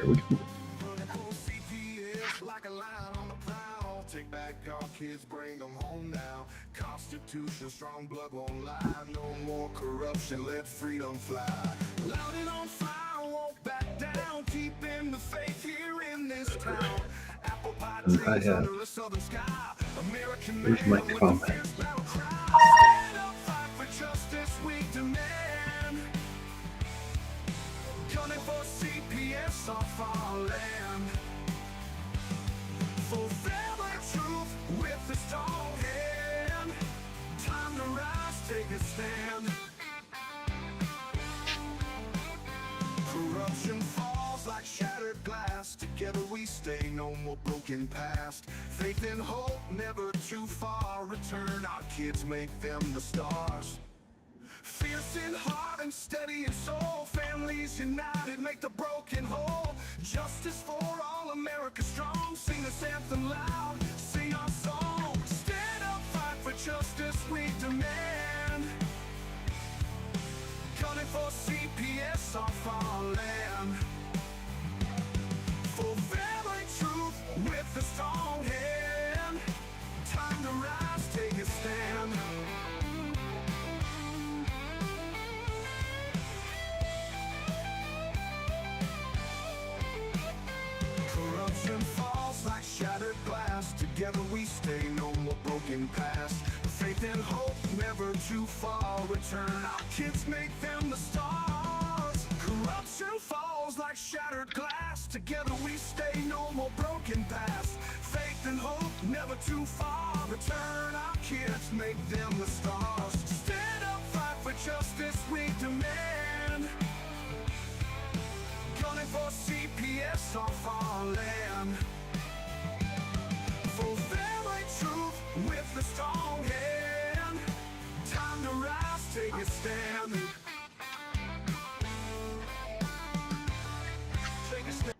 Here we go. CPS like a lion on the prowl. Take back our kids, bring them home now. Constitution, strong blood won't lie. No more corruption, let freedom fly. Loud and on fire, won't back down. Keeping the faith here in this town. Apple pie And I trees have, under a southern sky. American here's my man with a comment. fierce battle cry. Stand up, fight for justice, we demand. Gunning for CPS off our land. Fulfilling truth with a strong hand. Time to rise, take a stand. Corruption falls like shattered glass. Together we stay, no more broken past. Faith and hope, never too far. Return our kids, make them the stars. Fierce in heart and steady in soul. Families united, make the broken whole. Justice for all, America strong. Sing this anthem loud, sing our song. Stand up, fight for justice, we demand. Gunning for CPS off our land. Fulfilling truth with a strong hand. Time to rise, take a stand. Corruption falls like shattered glass. Together we stay, no more broken past. Faith and hope, never too far. Return our kids, make them the stars. Corruption falls like shattered glass. Together we stay, no more broken past. Faith and hope, never too far. Return our kids, make them the stars. Stand up, fight for justice, we demand. Gunning for CPS off our land. Fulfilling truth with a strong hand. Time to rise, take a stand. Take a stand.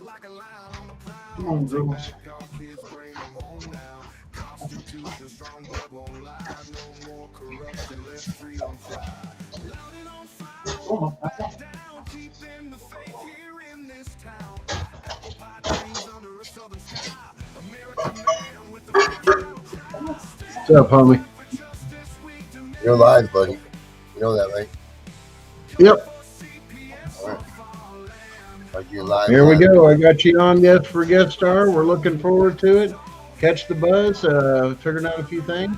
Like a lion on the prowl. Come on, girls. Our kids, bring them home now. Constitution, strong blood won't lie. No more corruption, let freedom fly. Loud and on fire, won't back down. Keeping the faith here in this town. Apple pie trees under a southern sky. American man with the What's up, homie? You're live, buddy. You know that, right? Yep. All right. Are you live? Here we go. I got you on guest for guest star. We're looking forward to it. Catch the buzz. Figuring out a few things.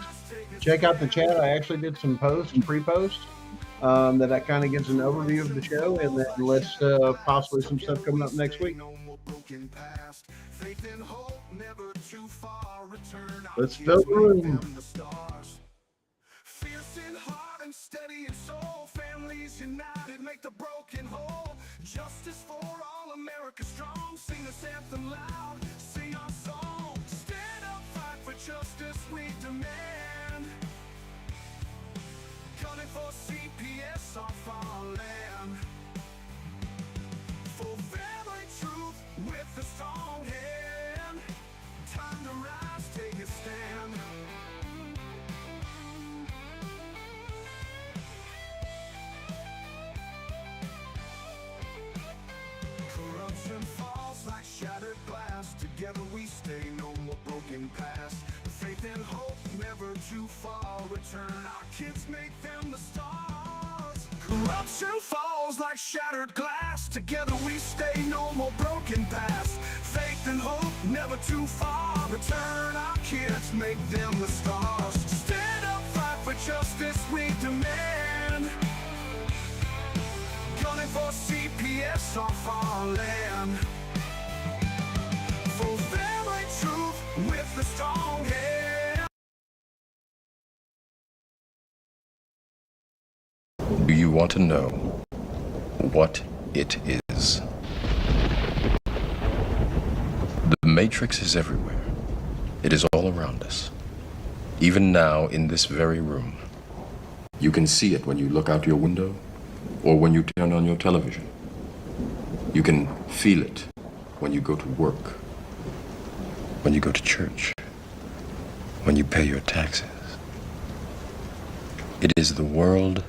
Check out the chat. I actually did some posts and pre-posts that kind of gives an overview of the show, and then let's possibly some stuff coming up next week. Let's fill the room. Fierce in heart and steady in soul. Families united, make the broken whole. Justice for all, America strong. Sing this anthem loud, sing our song. Stand up, fight for justice, we demand. Gunning for CPS off our land. Fulfilling truth with a strong hand. Time to rise, take a stand. Corruption falls like shattered glass. Together we stay, no more broken past. Faith and hope, never too far. Return our kids, make them the stars. Corruption falls like shattered glass. Together we stay, no more broken past. Faith and hope, never too far. Return our kids, make them the stars. Stand up, fight for justice, we demand. Gunning for CPS off our land. For want to know what it is. The Matrix is everywhere. It is all around us. Even now, in this very room. You can see it when you look out your window or when you turn on your television. You can feel it when you go to work, when you go to church, when you pay your taxes. It is the world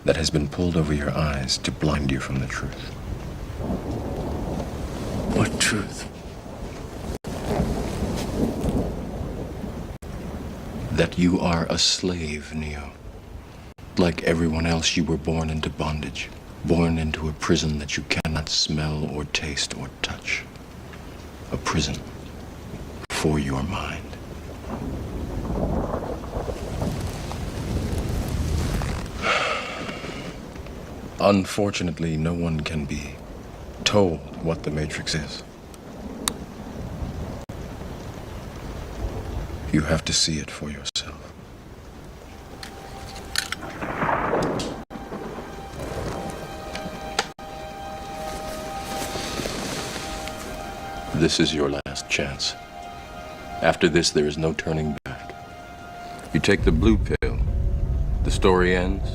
that has been pulled over your eyes to blind you from the truth. What truth? That you are a slave, Neo. Like everyone else, you were born into bondage, born into a prison that you cannot smell or taste or touch. A prison for your mind. Unfortunately, no one can be told what the Matrix is. You have to see it for yourself. This is your last chance. After this, there is no turning back. You take the blue pill. The story ends.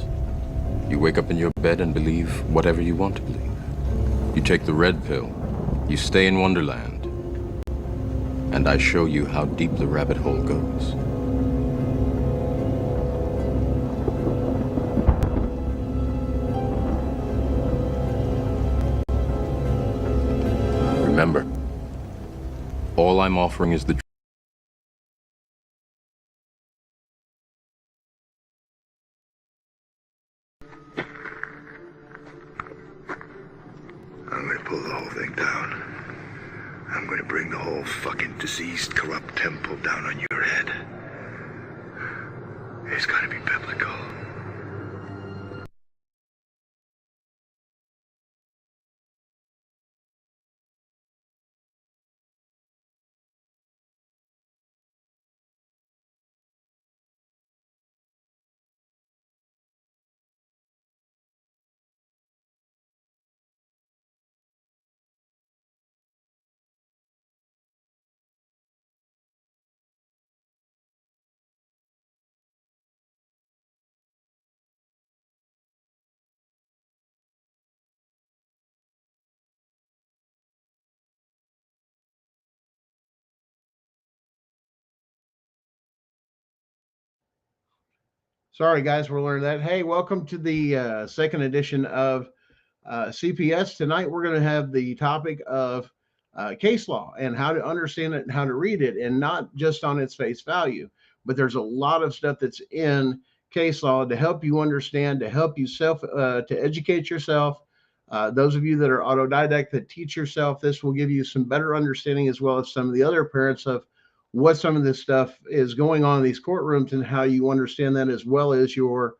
You wake up in your bed and believe whatever you want to believe. You take the red pill. You stay in Wonderland. And I show you how deep the rabbit hole goes. Remember, all I'm offering is the truth. I'm gonna pull the whole thing down. I'm gonna bring the whole fucking diseased, corrupt temple down on your head. It's gotta be biblical. Sorry, guys, we're learning that. Hey, welcome to the second edition of CPS. Tonight, we're going to have the topic of case law and how to understand it and how to read it, and not just on its face value. But there's a lot of stuff that's in case law to help you understand, to help you to educate yourself. Those of you that are autodidact that teach yourself, this will give you some better understanding, as well as some of the other parents, of what some of this stuff is going on in these courtrooms and how you understand that, as well as your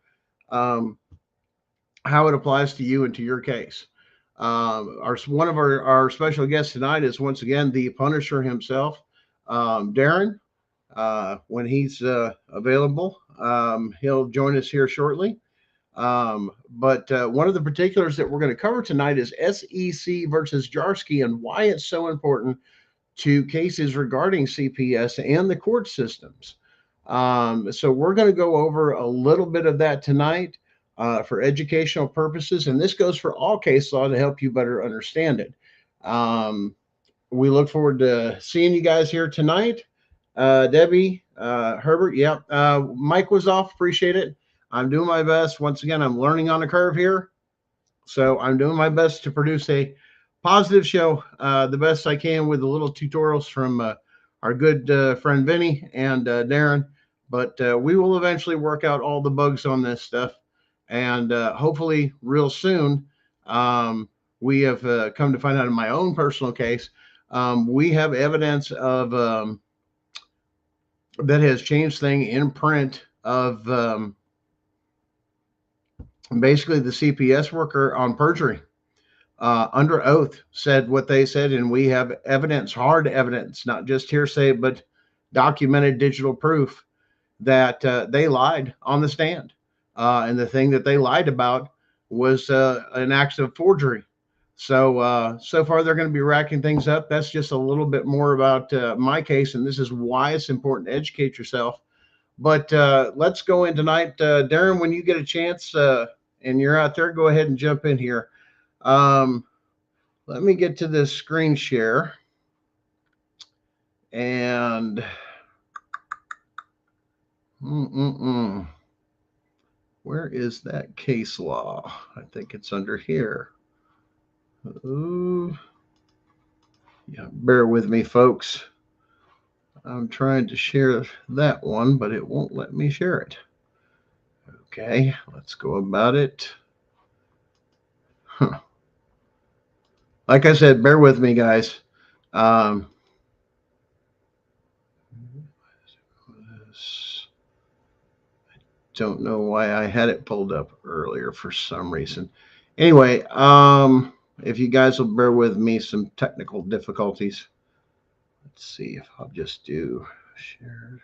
how it applies to you and to your case. One of our special guests tonight is once again the Punisher himself, Darren. When he's available, he'll join us here shortly. But one of the particulars that we're going to cover tonight is SEC versus Jarsky and why it's so important to cases regarding CPS and the court systems. So we're going to go over a little bit of that tonight for educational purposes, and this goes for all case law to help you better understand it. We look forward to seeing you guys here tonight. Debbie, Herbert, yep. Mike was off, appreciate it. I'm doing my best. Once again, I'm learning on a curve here. So I'm doing my best to produce a positive show, the best I can, with the little tutorials from our good friend Vinny and Darren. But we will eventually work out all the bugs on this stuff. And hopefully real soon, we have come to find out in my own personal case, we have evidence of that has changed thing in print of basically the CPS worker on perjury. Under oath said what they said, and we have evidence, hard evidence, not just hearsay, but documented digital proof that they lied on the stand. And the thing that they lied about was an act of forgery. So so far they're going to be racking things up. That's just a little bit more about my case, and this is why it's important to educate yourself. But let's go in tonight, Darren. When you get a chance and you're out there, go ahead and jump in here. Um, let me get to this screen share, and where is that case law? I think it's under here. Ooh. Yeah, bear with me, folks. I'm trying to share that one, but it won't let me share it. Okay, let's go about it. Huh. Like I said, bear with me, guys. I don't know why I had it pulled up earlier for some reason. Anyway, if you guys will bear with me, some technical difficulties. Let's see if I'll just do shared.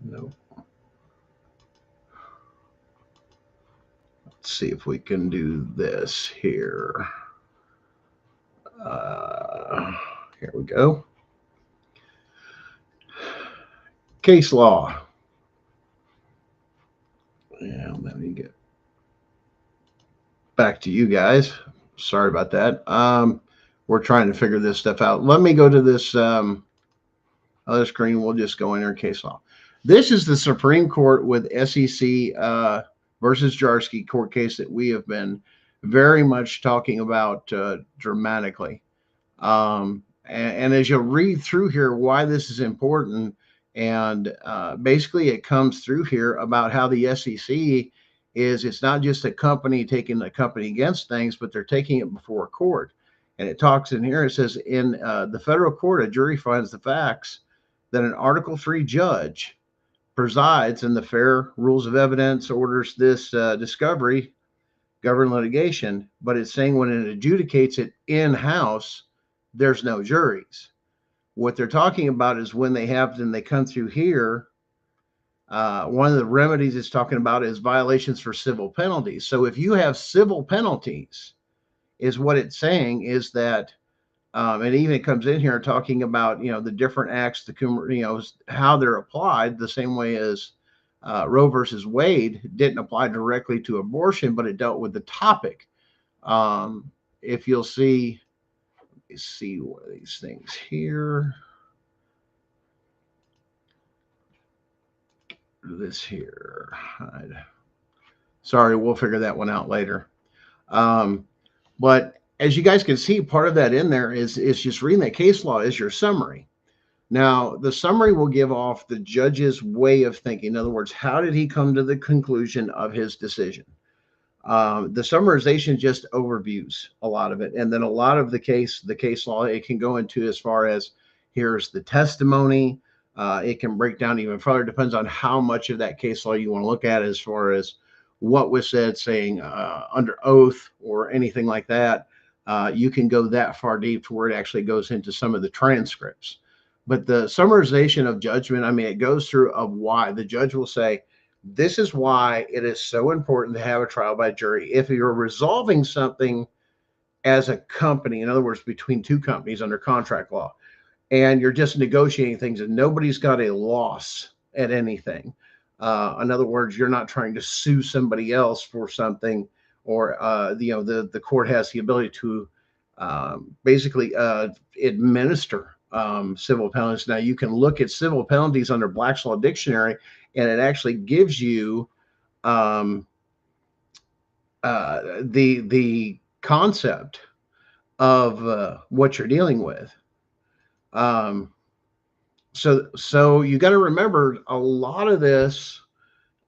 Nope. Let's see if we can do this here. Here we go. Case law. Yeah, let me get back to you guys. Sorry about that. We're trying to figure this stuff out. Let me go to this other screen. We'll just go in there. Case law. This is the Supreme Court with SEC versus Jarsky court case that we have been very much talking about dramatically. And as you'll read through here, why this is important, and basically it comes through here about how the SEC is, it's not just a company taking a company against things, but they're taking it before a court. And it talks in here, it says, in the federal court, a jury finds the facts that an Article 3 judge presides in the fair rules of evidence, orders this discovery, govern litigation, but it's saying when it adjudicates it in-house, there's no juries. What they're talking about is when they have, and they come through here, one of the remedies it's talking about is violations for civil penalties. So if you have civil penalties, is what it's saying is that, and even it comes in here talking about, the different acts, how they're applied, the same way as Roe versus Wade didn't apply directly to abortion, but it dealt with the topic. If you'll see one of these things here. This here. Sorry, we'll figure that one out later. But as you guys can see, part of that in there is just reading that case law is your summary. Now, the summary will give off the judge's way of thinking. In other words, how did he come to the conclusion of his decision? The summarization just overviews a lot of it. And then a lot of the case law, it can go into as far as here's the testimony. It can break down even further. Depends on how much of that case law you want to look at as far as what was said, saying under oath or anything like that. You can go that far deep to where it actually goes into some of the transcripts. But the summarization of judgment, it goes through of why. The judge will say, this is why it is so important to have a trial by jury. If you're resolving something as a company, in other words, between two companies under contract law, and you're just negotiating things and nobody's got a loss at anything. In other words, you're not trying to sue somebody else for something, or the court has the ability to basically administer civil penalties. Now you can look at civil penalties under Black's Law Dictionary, and it actually gives you the concept of what you're dealing with. So you got to remember a lot of this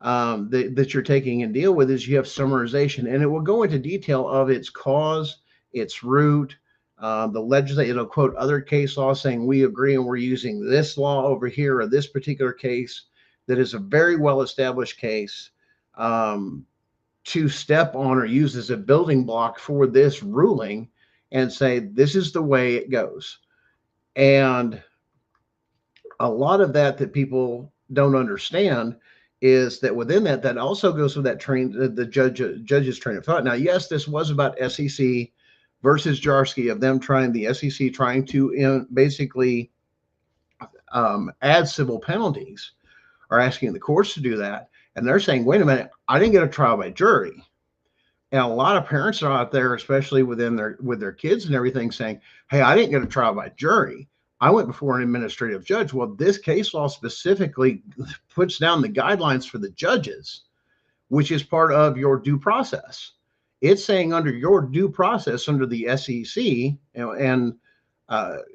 that you're taking and deal with is you have summarization, and it will go into detail of its cause, its root. The legislature, it'll quote other case law saying we agree and we're using this law over here or this particular case that is a very well-established case to step on or use as a building block for this ruling. and say, this is the way it goes. And a lot of that people don't understand is that within that also goes with that the judge's train of thought. Now, yes, this was about SEC versus Jarsky, of them trying, the SEC trying to basically add civil penalties, or asking the courts to do that. And they're saying, wait a minute, I didn't get a trial by jury. And a lot of parents are out there, especially with their kids and everything, saying, hey, I didn't get a trial by jury. I went before an administrative judge. Well, this case law specifically puts down the guidelines for the judges, which is part of your due process. It's saying under your due process, under the SEC, and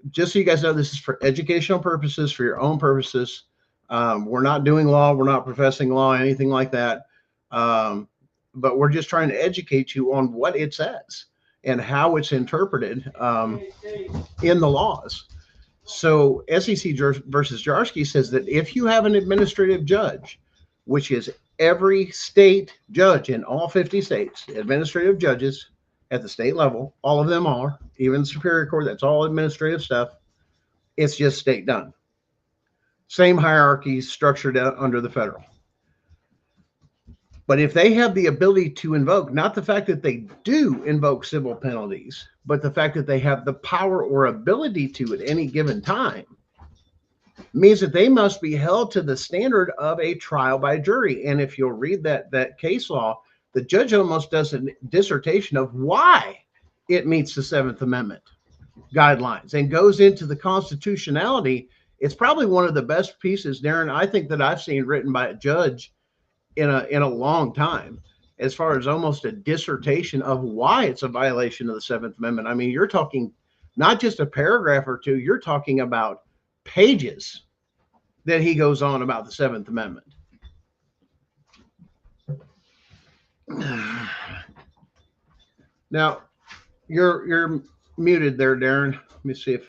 just so you guys know, this is for educational purposes, for your own purposes. We're not doing law. We're not professing law, anything like that. But we're just trying to educate you on what it says and how it's interpreted in the laws. So SEC versus Jarsky says that if you have an administrative judge, which is every state judge in all 50 states, administrative judges at the state level, all of them are, even the Superior Court, that's all administrative stuff. It's just state done. Same hierarchy structured under the federal. But if they have the ability to invoke, not the fact that they do invoke civil penalties, but the fact that they have the power or ability to at any given time, means that they must be held to the standard of a trial by jury. And if you'll read that case law, the judge almost does a dissertation of why it meets the Seventh Amendment guidelines and goes into the constitutionality. It's probably one of the best pieces, Darren, I think, that I've seen written by a judge in a long time, as far as almost a dissertation of why it's a violation of the Seventh Amendment. I mean, you're talking not just a paragraph or two, you're talking about pages that he goes on about the Seventh Amendment. Now, you're muted there, Darren. Let me see if.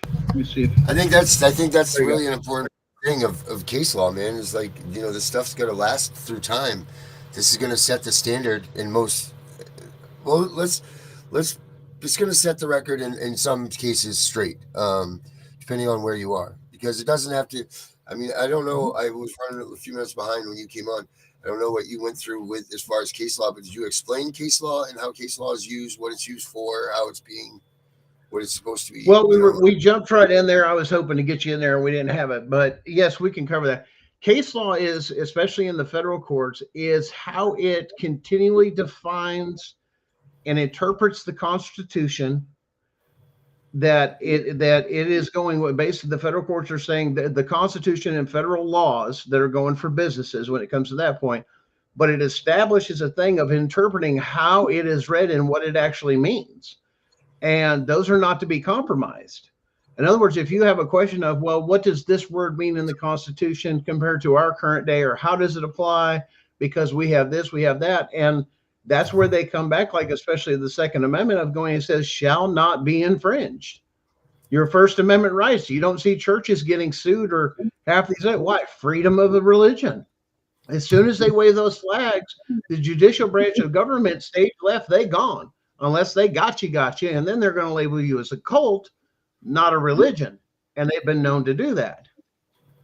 I think that's really an important thing of case law, man. Is like, this stuff's gonna last through time. This is gonna set the standard in most. Well, it's gonna set the record in some cases straight, depending on where you are, because it doesn't have to. I mean, I don't know. I was running a few minutes behind when you came on. I don't know what you went through with as far as case law, but did you explain case law and how case law is used, what it's used for, how it's being, what it's supposed to be? Well, we jumped right in there. I was hoping to get you in there and we didn't have it, but yes, we can cover that. Case law is, especially in the federal courts, is how it continually defines and interprets the Constitution. That it is going with, basically the federal courts are saying that the Constitution and federal laws that are going for businesses when it comes to that point, but it establishes a thing of interpreting how it is read and what it actually means. And those are not to be compromised. In other words, if you have a question of, well, what does this word mean in the Constitution compared to our current day, or how does it apply? Because we have this, we have that. And that's where they come back, like especially the Second Amendment of going, it says, shall not be infringed. Your First Amendment rights. You don't see churches getting sued or half these. Why? Freedom of the religion. As soon as they wave those flags, the judicial branch of government, stage left, they gone. Unless they got you. And then they're going to label you as a cult, not a religion. And they've been known to do that.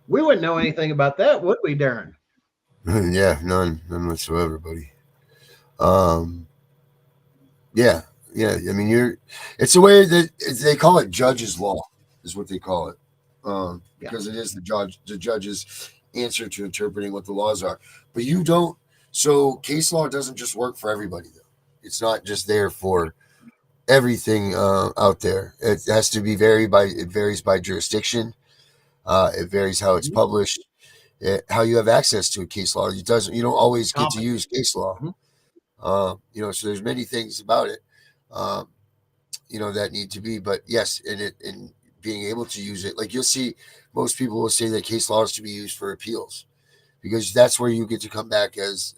We wouldn't know anything about that, would we, Darren? Yeah, none whatsoever, buddy. Yeah. I mean, it's a way that they call it judge's law, is what they call it, because it is the judge's answer to interpreting what the laws are. But you don't. So case law doesn't just work for everybody, though. It's not just there for everything out there. It has to be it varies by jurisdiction. It varies how it's published, how you have access to a case law. You don't always get to use case law. So there's many things about it, that need to be, but yes, in being able to use it, like you'll see, most people will say that case law is to be used for appeals, because that's where you get to come back as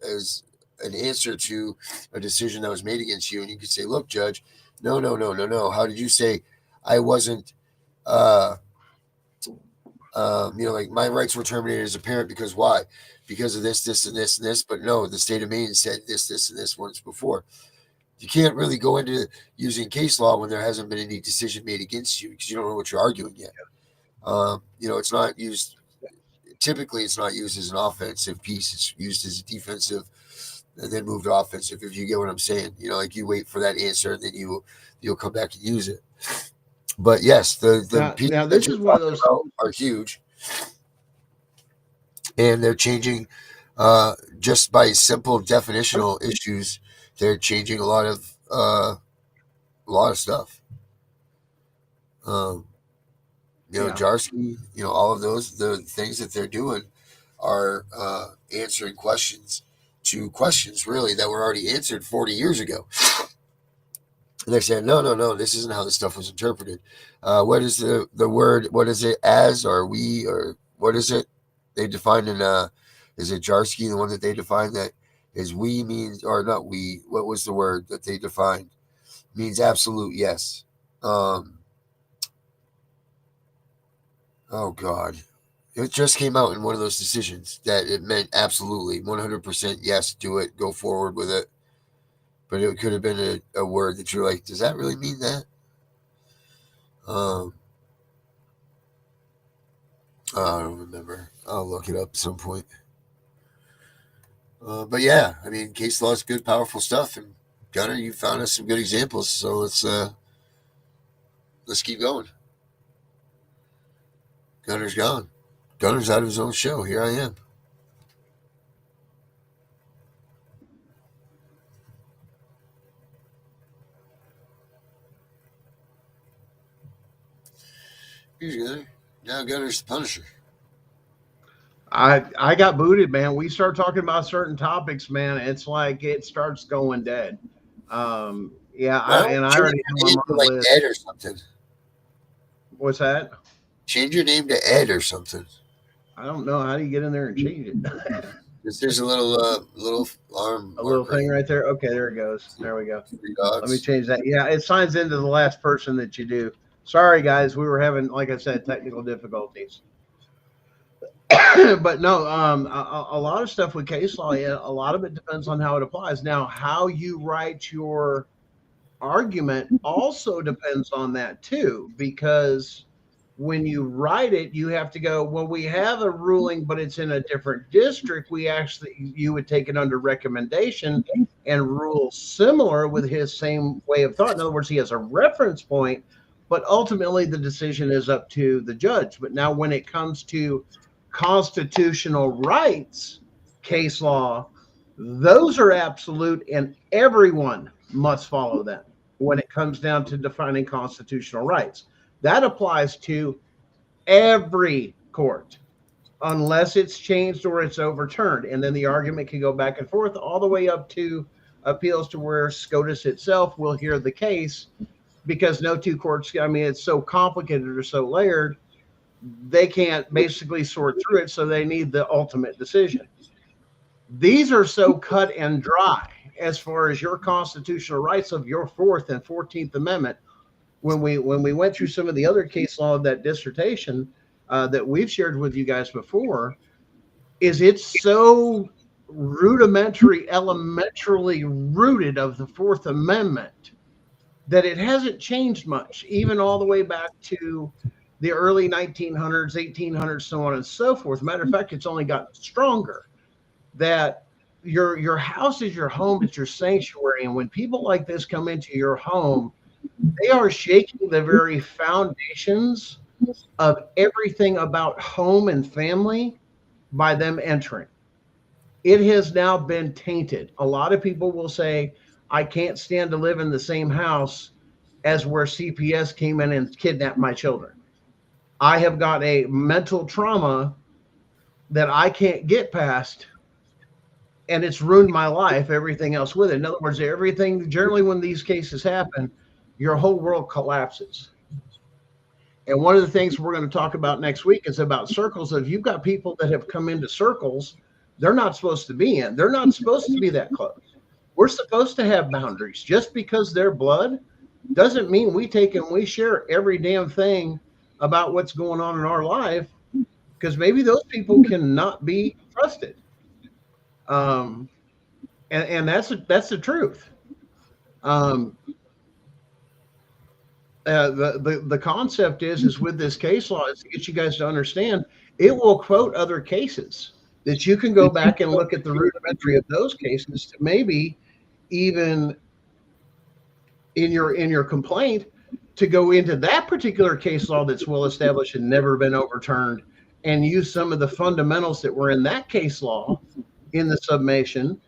an answer to a decision that was made against you. And you could say, look, judge, no. How did you say I wasn't, like my rights were terminated as a parent because why? Because of this, and this, and this. But no, the state of Maine said this, and this once before. You can't really go into using case law when there hasn't been any decision made against you because you don't know what you're arguing yet. It's not used. Typically, it's not used as an offensive piece. It's used as a defensive, and then moved to offensive. If you get what I'm saying, like you wait for that answer, and then you'll come back and use it. But yes, the pieces Now that this you're is one of talking those. about are huge, and they're changing just by simple definitional issues. They're changing a lot of stuff. Um, Yeah. Jarsky, all of the things that they're doing are answering questions to questions really that were already answered 40 years ago. And they're saying, no, no, no, this isn't how this stuff was interpreted. What is the word? What is it as or we or what is it? They defined in, is it Jarsky, the one that they defined that is we means, or not we, what was the word that they defined? Means absolute yes. Um, oh, God. It just came out in one of those decisions that it meant absolutely 100% yes, do it, go forward with it. But it could have been a word that you're like, does that really mean that? Um, I don't remember. I'll look it up at some point. But yeah, I mean, case law is good, powerful stuff. And Gunner, you found us some good examples. So let's keep going. Gunner's gone. Gunner's out of his own show. Here I am. Here's Gunner. Now Gunner's the Punisher. I got booted, man. We start talking about certain topics, man. It's like it starts going dead. Yeah, Well, I change already your have name them to on the like list. Ed or something. What's that? Change your name to Ed or something. I don't know. How do you get in there and change it? There's a little arm A little mark right thing here. right there. Okay, there it goes. There we go. Three Let me dots. change that. Yeah, it signs into the last person that you do. Sorry, guys. We were having, like I said, technical difficulties. But no, a lot of stuff with case law, yeah, a lot of it depends on how it applies. Now, how you write your argument also depends on that too, because when you write it, you have to go, well, we have a ruling, but it's in a different district. You would take it under recommendation and rule similar with his same way of thought. In other words, he has a reference point, but ultimately the decision is up to the judge. But now, when it comes to constitutional rights, case law, those are absolute and everyone must follow them when it comes down to defining constitutional rights. That applies to every court unless it's changed or it's overturned. And then the argument can go back and forth all the way up to appeals to where SCOTUS itself will hear the case because no two courts, I mean, it's so complicated or so layered, they can't basically sort through it. So they need the ultimate decision. These are so cut and dry as far as your constitutional rights of your Fourth and 14th Amendment. When we went through some of the other case law of that dissertation that we've shared with you guys before, is it's so rudimentary, elementarily rooted of the Fourth Amendment that it hasn't changed much, even all the way back to the early 1900s, 1800s, so on and so forth. Matter of fact, it's only gotten stronger. That your house is your home, it's your sanctuary, and when people like this come into your home, they are shaking the very foundations of everything about home and family by them entering. It has now been tainted. A lot of people will say, I can't stand to live in the same house as where CPS came in and kidnapped my children. I have got a mental trauma that I can't get past, and it's ruined my life, everything else with it. In other words, everything, generally when these cases happen, your whole world collapses. And one of the things we're going to talk about next week is about circles. If you've got people that have come into circles they're not supposed to be in, they're not supposed to be that close. We're supposed to have boundaries. Just because they're blood doesn't mean we take and we share every damn thing about what's going on in our life, because maybe those people cannot be trusted. Um, and that's the truth. Um, the concept is with this case law is to get you guys to understand it will quote other cases that you can go back and look at the rudimentary of those cases to maybe even in your complaint to go into that particular case law that's well established and never been overturned and use some of the fundamentals that were in that case law in the summation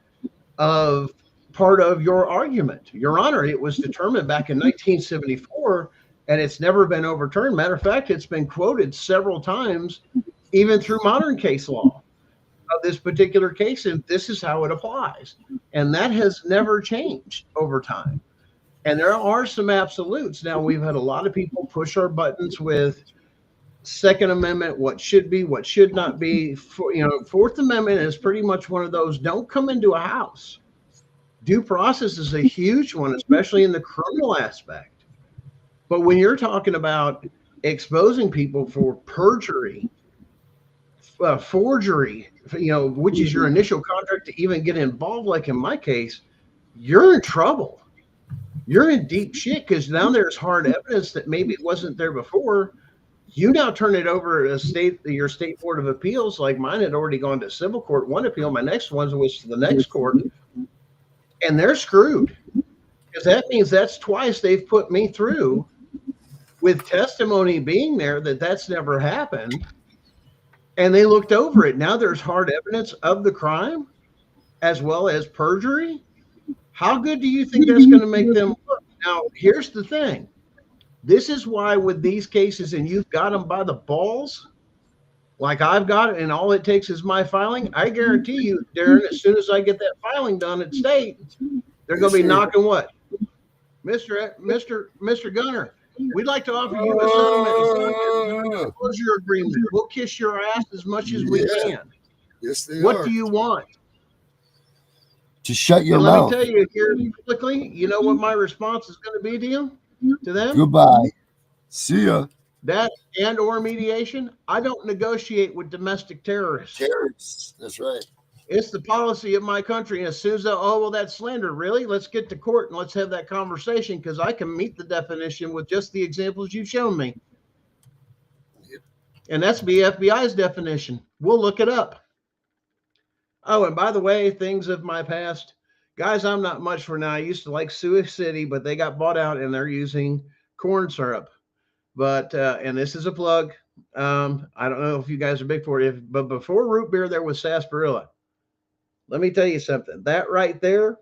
of part of your argument. Your Honor, it was determined back in 1974 and it's never been overturned. Matter of fact, it's been quoted several times, even through modern case law of this particular case, and this is how it applies. And that has never changed over time. And there are some absolutes. Now, we've had a lot of people push our buttons with Second Amendment, what should be, what should not be. Fourth Amendment is pretty much one of those, don't come into a house. Due process is a huge one, especially in the criminal aspect. But when you're talking about exposing people for perjury, forgery, which is your initial contract to even get involved, like in my case, you're in trouble. You're in deep shit because now there's hard evidence that maybe it wasn't there before. You now turn it over to your state board of appeals, like mine had already gone to civil court, one appeal. My next one was to the next court, and they're screwed because that means that's twice they've put me through with testimony being there that's never happened. And they looked over it. Now there's hard evidence of the crime as well as perjury. How good do you think that's going to make them look? Now, here's the thing. This is why with these cases, and you've got them by the balls, like I've got it, and all it takes is my filing. I guarantee you, Darren, as soon as I get that filing done at state, they're going to be knocking what? Mr. Gunner, we'd like to offer you a settlement closure agreement. We'll kiss your ass as much as we can. Yes, they what are. do you want? To shut your and mouth. Let me tell you here quickly, you know what my response is going to be to them? Goodbye. See ya. That and or mediation. I don't negotiate with domestic terrorists. That's right. It's the policy of my country. And as soon as that's slander. Really? Let's get to court and let's have that conversation because I can meet the definition with just the examples you've shown me. Yep. And that's the FBI's definition. We'll look it up. Oh, and by the way, things of my past. Guys, I'm not much for now. I used to like Sioux City, but they got bought out and they're using corn syrup. But, and this is a plug. I don't know if you guys are big for it, but before root beer, there was sarsaparilla. Let me tell you something. That right there,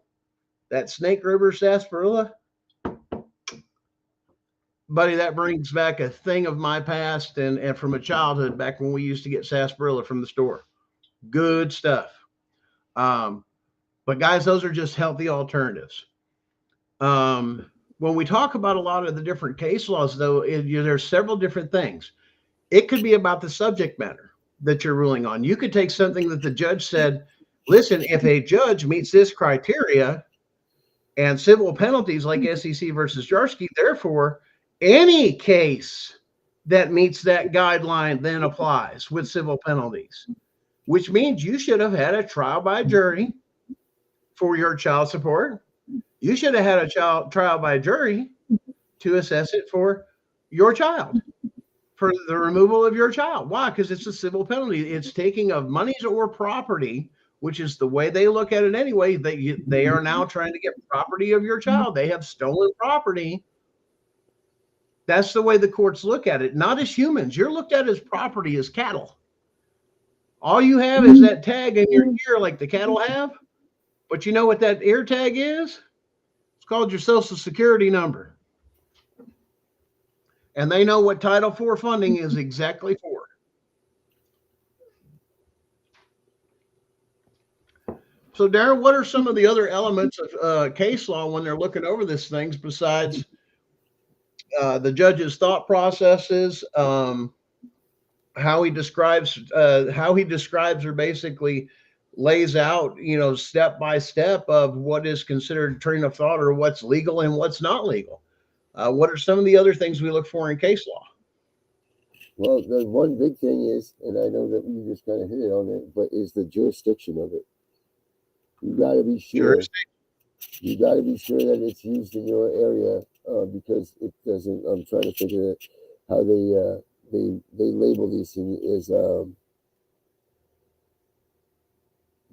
that Snake River sarsaparilla, buddy, that brings back a thing of my past and from a childhood back when we used to get sarsaparilla from the store. Good stuff. But guys, those are just healthy alternatives. When we talk about a lot of the different case laws, though, there's several different things. It could be about the subject matter that you're ruling on. You could take something that the judge said, listen, if a judge meets this criteria and civil penalties like SEC versus Jarsky, therefore, any case that meets that guideline then applies with civil penalties, which means you should have had a trial by jury for your child support. You should have had a trial by jury to assess it for your child, for the removal of your child. Why? Because it's a civil penalty. It's taking of monies or property, which is the way they look at it anyway. They are now trying to get property of your child. They have stolen property. That's the way the courts look at it. Not as humans. You're looked at as property, as cattle. All you have is that tag in your ear like the cattle have. But you know what that ear tag is? It's called your Social Security number. And they know what Title IV funding is exactly for. So, Darren, what are some of the other elements of case law when they're looking over these things besides the judge's thought processes, how he describes or basically lays out, step by step of what is considered train of thought or what's legal and what's not legal? What are some of the other things we look for in case law? Well, the one big thing is, and I know that you just kind of hit it on it, but is the jurisdiction of it. You got to be sure You got to be sure that it's used in your area, because it doesn't. I'm trying to figure out how they label these things is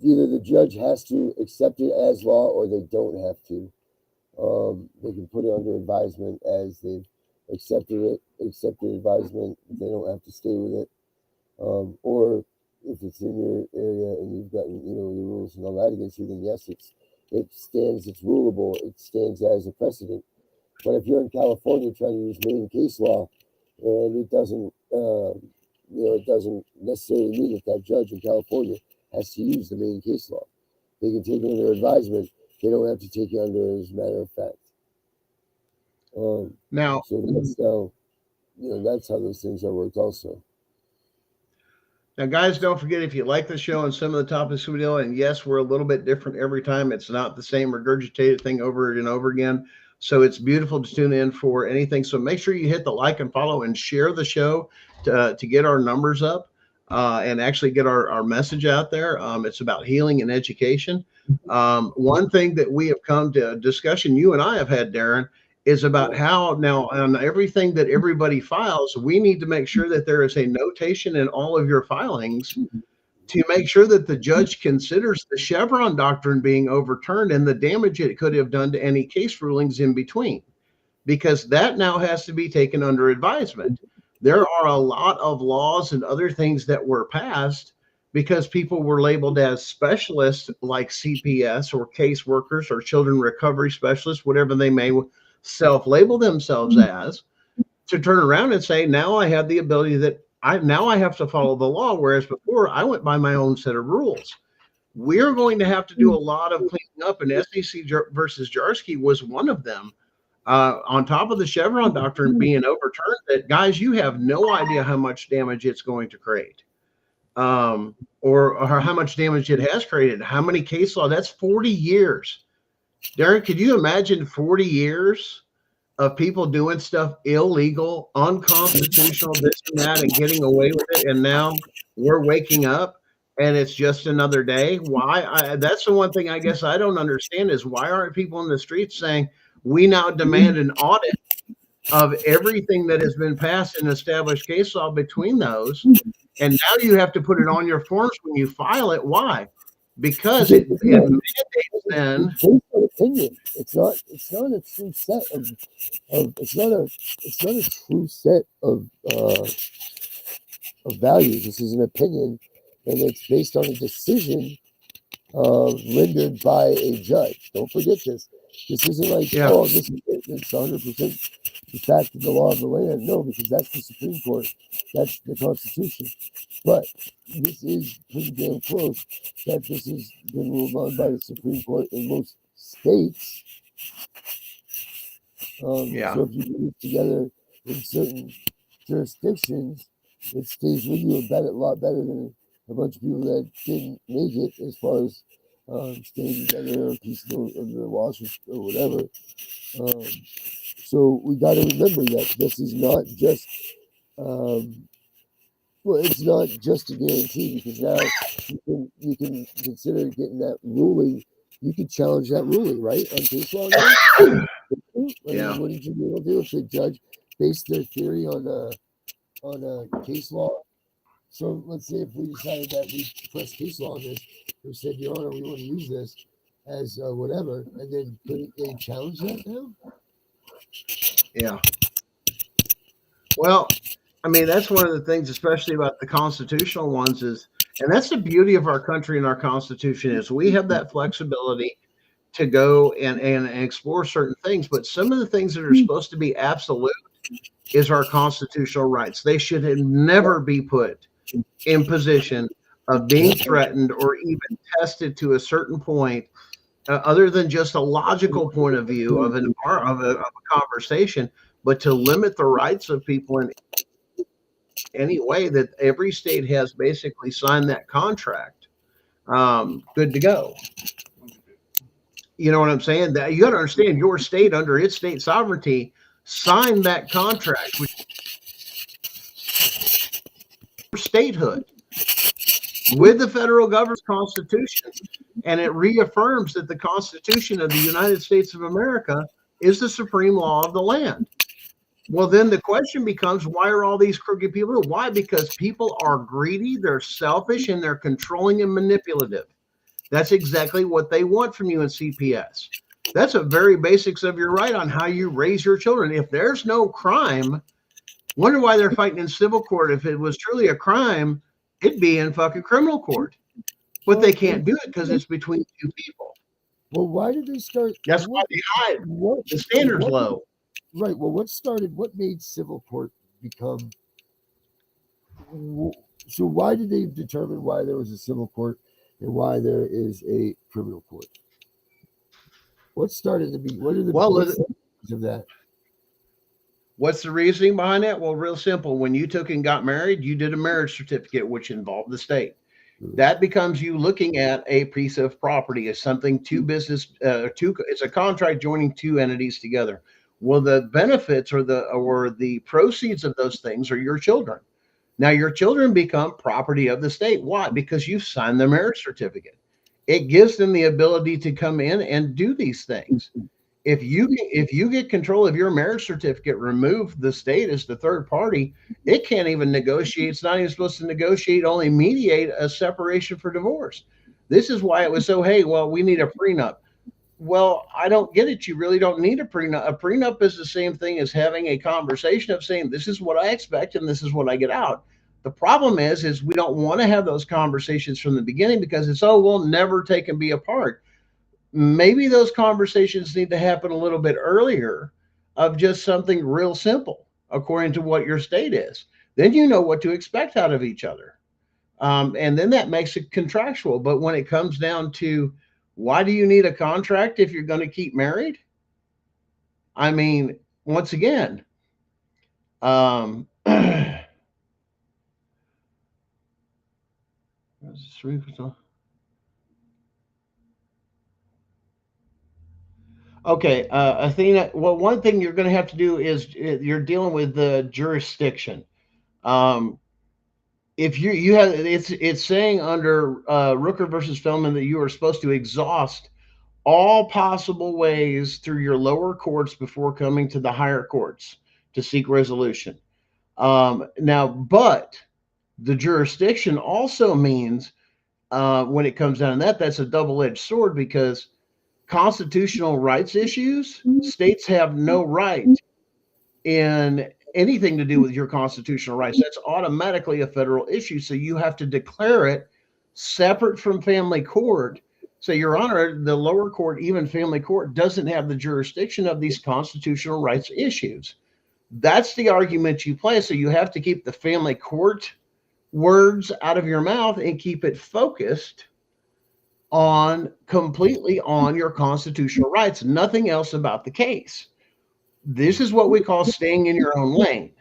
either the judge has to accept it as law or they don't have to. They can put it under advisement as they've accepted advisement. They don't have to stay with it. Or if it's in your area and you've gotten, the rules and all that against you, then yes, it's rulable. It stands as a precedent. But if you're in California trying to use main case law, and it doesn't, it doesn't necessarily mean that judge in California has to use the main case law. They can take it under advisement. They don't have to take it under as a matter of fact. Now, so that's how those things are worked also. Now, guys, don't forget, if you like the show and some of the topics we do, and yes, we're a little bit different every time. It's not the same regurgitated thing over and over again. So it's beautiful to tune in for anything. So make sure you hit the like and follow and share the show to get our numbers up and actually get our message out there. It's about healing and education. One thing that we have come to a discussion you and I have had, Darren, is about how now on everything that everybody files, we need to make sure that there is a notation in all of your filings to make sure that the judge considers the Chevron doctrine being overturned and the damage it could have done to any case rulings in between, because that now has to be taken under advisement. There are a lot of laws and other things that were passed because people were labeled as specialists like CPS or caseworkers or children recovery specialists, whatever they may self-label themselves as, to turn around and say, now I have the ability that I have to follow the law, whereas before I went by my own set of rules. We're going to have to do a lot of cleaning up, and SEC versus Jarsky was one of them. On top of the Chevron doctrine being overturned, that guys, you have no idea how much damage it's going to create, or how much damage it has created. How many case law? That's 40 years. Darren, could you imagine 40 years of people doing stuff illegal, unconstitutional, this and that, and getting away with it? And now we're waking up and it's just another day. Why? That's the one thing I guess I don't understand is why aren't people in the streets saying we now demand an audit of everything that has been passed and established case law between those? And now you have to put it on your forms when you file it. Why? Because it mandates then. Opinion. It's not a true set of it's not a true set of values. This is an opinion, and it's based on a decision rendered by a judge. Don't forget this. This isn't like, this is it. It's 100% the fact of the law of the land. No, because that's the Supreme Court. That's the Constitution. But this is pretty damn close that this has been ruled on by the Supreme Court in most states. So if you put it together in certain jurisdictions, it stays with you a lot better than a bunch of people that didn't make it as far as staying together a piece of the wash or whatever. So we got to remember that this is not just it's not just a guarantee, because now you can consider getting that ruling. You can challenge that ruling, right, on case law. What did you be able to do if the judge based their theory on a case law? So let's say if we decided that we pressed case law on this, we said, Your Honor, we want to use this as whatever, and then could they challenge that now? Yeah. Well, I mean, that's one of the things, especially about the constitutional ones, is, and that's the beauty of our country and our Constitution, is we have that flexibility to go and explore certain things. But some of the things that are supposed to be absolute is our constitutional rights. They should never be put in position of being threatened or even tested to a certain point, other than just a logical point of view of a conversation, but to limit the rights of people in any way that every state has basically signed that contract. Good to go. You know what I'm saying? That you got to understand, your state, under its state sovereignty, signed that contract with statehood. with the federal government's constitution, and it reaffirms that the Constitution of the United States of America is the supreme law of the land. Well, then the question becomes, why are all these crooked people? Why? Because people are greedy, they're selfish, and they're controlling and manipulative. That's exactly what they want from you in CPS. That's a very basics of your right on how you raise your children. If there's no crime, wonder why they're fighting in civil court. If it was truly a crime, it'd be in fucking criminal court. But they can't do it because it's between two people. Well, why did they start? That's why they hide. The standard's low. Right. Well, what made civil court become? So why did they determine why there was a civil court and why there is a criminal court? What started to be? What are the of that? What's the reasoning behind that? Well, real simple. When you took and got married, you did a marriage certificate, which involved the state. That becomes you looking at a piece of property as something it's a contract joining two entities together. Well, the benefits or the proceeds of those things are your children. Now your children become property of the state. Why? Because you signed the marriage certificate. It gives them the ability to come in and do these things. If you get control of your marriage certificate, remove the state as the third party, it can't even negotiate. It's not even supposed to negotiate, only mediate a separation for divorce. This is why it was so, hey, well, we need a prenup. Well, I don't get it. You really don't need a prenup. A prenup is the same thing as having a conversation of saying, this is what I expect and this is what I get out. The problem is we don't want to have those conversations from the beginning because it's, we'll never take and be apart. Maybe those conversations need to happen a little bit earlier of just something real simple, according to what your state is. Then you know what to expect out of each other. And then that makes it contractual. But when it comes down to why do you need a contract if you're going to keep married? I mean, once again, okay, Athena. Well, one thing you're going to have to do is you're dealing with the jurisdiction. If you have, it's saying under Rooker versus Feldman that you are supposed to exhaust all possible ways through your lower courts before coming to the higher courts to seek resolution. Now, but the jurisdiction also means when it comes down to that's a double-edged sword because constitutional rights issues, states have no right in anything to do with your constitutional rights. That's automatically a federal issue. So you have to declare it separate from family court. So, Your Honor, the lower court, even family court, doesn't have the jurisdiction of these constitutional rights issues. That's the argument you play. So you have to keep the family court words out of your mouth and keep it focused completely on your constitutional rights, nothing else about the case. This is what we call staying in your own lane.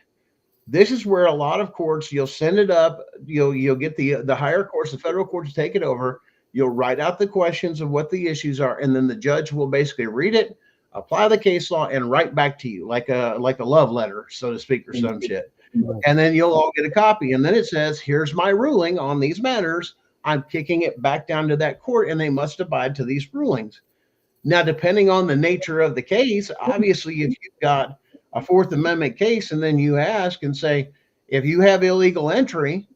This is where a lot of courts, you'll send it up, you'll get the higher courts, the federal courts take it over, you'll write out the questions of what the issues are, and then the judge will basically read it, apply the case law, and write back to you like a love letter, so to speak, or some shit. And then you'll all get a copy. And then it says, here's my ruling on these matters. I'm kicking it back down to that court, and they must abide to these rulings. Now, depending on the nature of the case, obviously, if you've got a Fourth Amendment case, and then you ask and say, if you have illegal entry,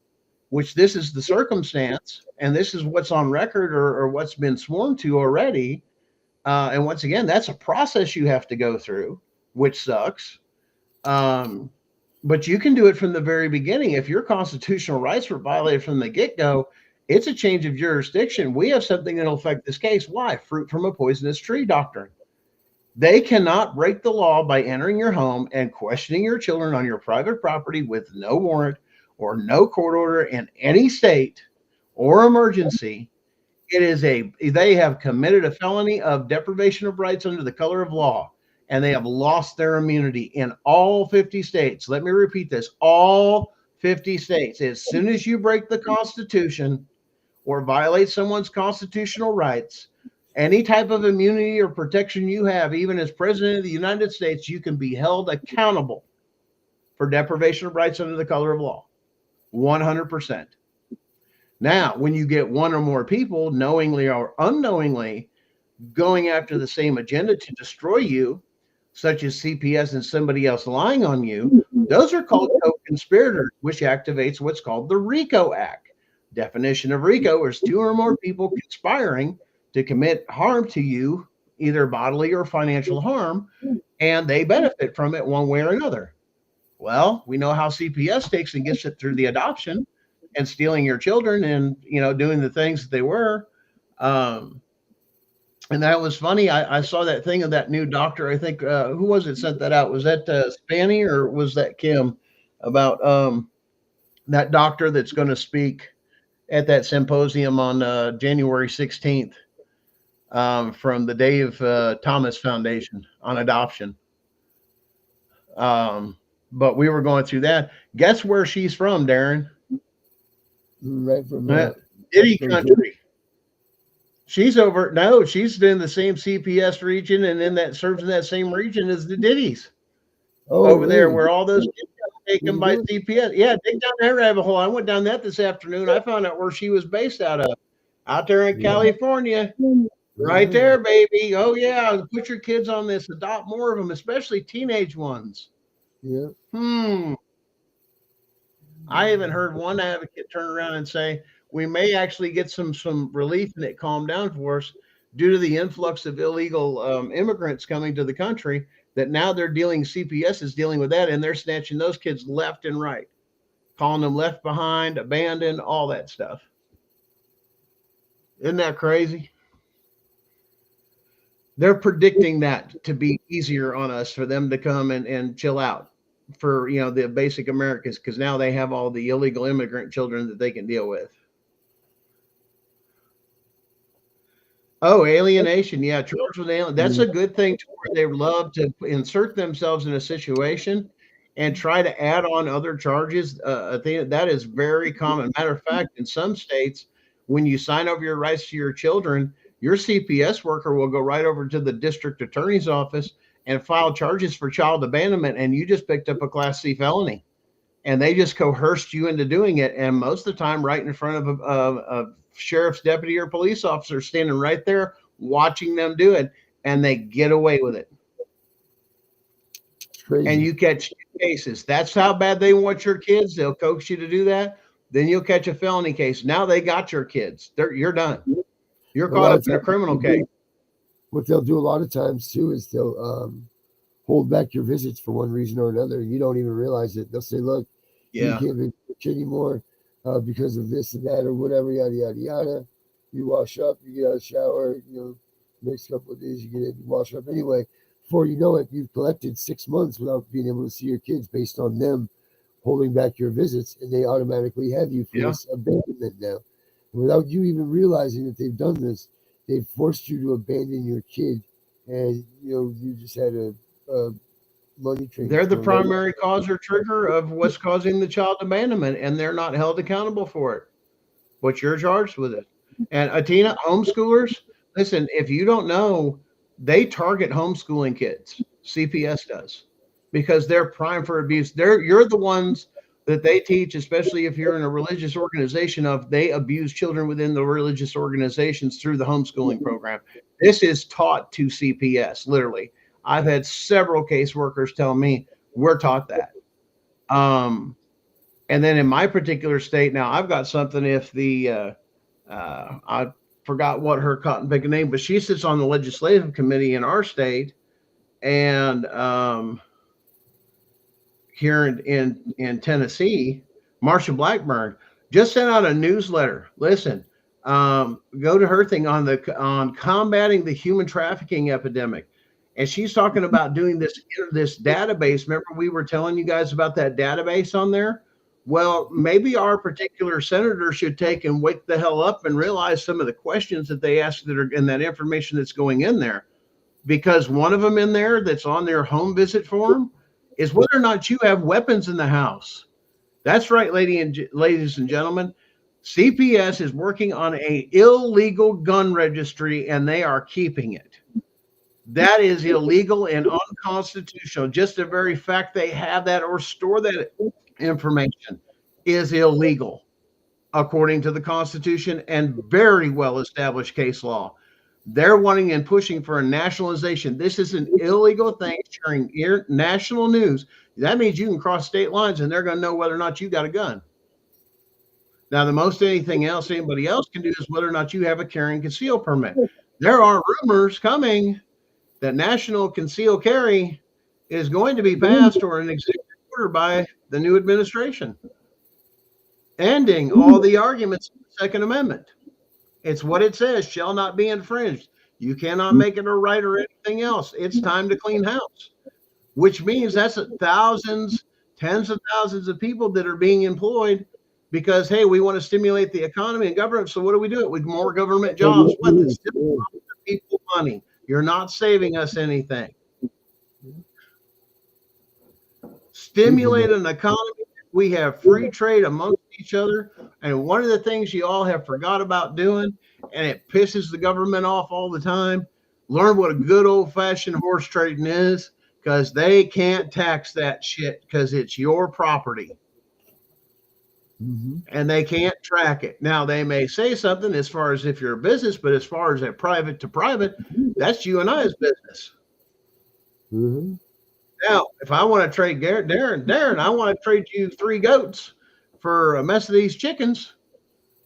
which this is the circumstance, and this is what's on record or what's been sworn to already, and once again, that's a process you have to go through, which sucks. But you can do it from the very beginning. If your constitutional rights were violated from the get-go, it's a change of jurisdiction. We have something that will affect this case. Why? Fruit from a poisonous tree doctrine. They cannot break the law by entering your home and questioning your children on your private property with no warrant or no court order in any state or emergency. They have committed a felony of deprivation of rights under the color of law, and they have lost their immunity in all 50 states. Let me repeat this. All 50 states. As soon as you break the Constitution or violate someone's constitutional rights, any type of immunity or protection you have, even as president of the United States, you can be held accountable for deprivation of rights under the color of law. 100%. Now, when you get one or more people knowingly or unknowingly going after the same agenda to destroy you, such as CPS and somebody else lying on you, those are called co-conspirators, which activates what's called the RICO Act. Definition of RICO is two or more people conspiring to commit harm to you, either bodily or financial harm, and they benefit from it one way or another. Well, we know how CPS takes and gets it through the adoption and stealing your children and doing the things that they were. Um, and that was funny. I saw that thing of that new doctor. I think who was it sent that out? Was that Spanny or was that Kim about that doctor that's going to speak at that symposium on January 16th from the Dave Thomas Foundation on adoption. But we were going through that. Guess where she's from, Darren? Right from Diddy country. She's over. No, she's in the same CPS region, and in that serves in that same region as the Diddies. Over there, where all those kids got taken by CPS. Yeah, dig down that rabbit hole. I went down that this afternoon. I found out where she was based out of. Out there in California. Right there, baby. Oh yeah, put your kids on this. Adopt more of them, especially teenage ones. Yeah. I haven't heard one advocate turn around and say we may actually get some relief and it calm down for us due to the influx of illegal immigrants coming to the country. That now CPS is dealing with that, and they're snatching those kids left and right, calling them left behind, abandoned, all that stuff. Isn't that crazy? They're predicting that to be easier on us for them to come and chill out for, the basic Americans, because now they have all the illegal immigrant children that they can deal with. Oh, alienation. Yeah, charged with alien. That's a good thing to where they love to insert themselves in a situation and try to add on other charges. I think that is very common. Matter of fact, in some states, when you sign over your rights to your children, your CPS worker will go right over to the district attorney's office and file charges for child abandonment. And you just picked up a Class C felony. And they just coerced you into doing it. And most of the time, right in front of a sheriff's deputy or police officer standing right there watching them do it. And they get away with it. Crazy. And you catch cases. That's how bad they want your kids. They'll coax you to do that. Then you'll catch a felony case. Now they got your kids. You're done. You're caught up in a criminal case. What they'll do a lot of times too is they'll hold back your visits for one reason or another. You don't even realize it. They'll say, "Look, you can't visit anymore because of this and that or whatever, yada yada yada." You wash up, you get out of the shower. Next couple of days you get in, you wash up anyway. Before you know it, you've collected 6 months without being able to see your kids based on them holding back your visits, and they automatically have you for this abandonment now. Without you even realizing that they've done this, they've forced you to abandon your kid, and you just had a money train. They're the primary cause or trigger of what's causing the child abandonment, and they're not held accountable for it. But you're charged with it. And Atina, homeschoolers, listen, if you don't know, they target homeschooling kids. CPS does, because they're prime for abuse. You're the ones that they teach, especially if you're in a religious organization, they abuse children within the religious organizations through the homeschooling program. This is taught to CPS, literally. I've had several caseworkers tell me we're taught that. And then in my particular state, now I've got something. If I forgot what her cotton picking name, but she sits on the legislative committee in our state, and here in Tennessee, Marsha Blackburn just sent out a newsletter. Listen, go to her thing on combating the human trafficking epidemic. And she's talking about doing this database. Remember, we were telling you guys about that database on there? Well, maybe our particular senator should take and wake the hell up and realize some of the questions that they ask that are in that information that's going in there. Because one of them in there that's on their home visit form is whether or not you have weapons in the house. That's right, ladies and gentlemen. CPS is working on an illegal gun registry, and they are keeping it. That is illegal and unconstitutional. Just the very fact they have that or store that information is illegal. according to the Constitution and very well established case law. They're wanting and pushing for a nationalization. This is an illegal thing sharing national news. That means you can cross state lines and they're going to know whether or not you got a gun. Now, the most anything else anybody else can do is whether or not you have a carry and conceal permit. There are rumors coming that national conceal carry is going to be passed or an executive order by the new administration, ending all the arguments of the Second Amendment. It's what it says, shall not be infringed. You cannot make it a right or anything else. It's time to clean house, which means that's thousands, tens of thousands of people that are being employed because, hey, we want to stimulate the economy and government. So what do we do? With more government jobs. What? It's still people money. You're not saving us anything. Stimulate an economy. We have free trade amongst each other. And one of the things you all have forgot about doing, and it pisses the government off all the time, learn what a good old-fashioned horse trading is, because they can't tax that shit because it's your property. And they can't track it. Now, they may say something as far as if you're a business, but as far as a private to private, that's you and I's business. Now, if I want to trade Darren, I want to trade you 3 goats for a mess of these chickens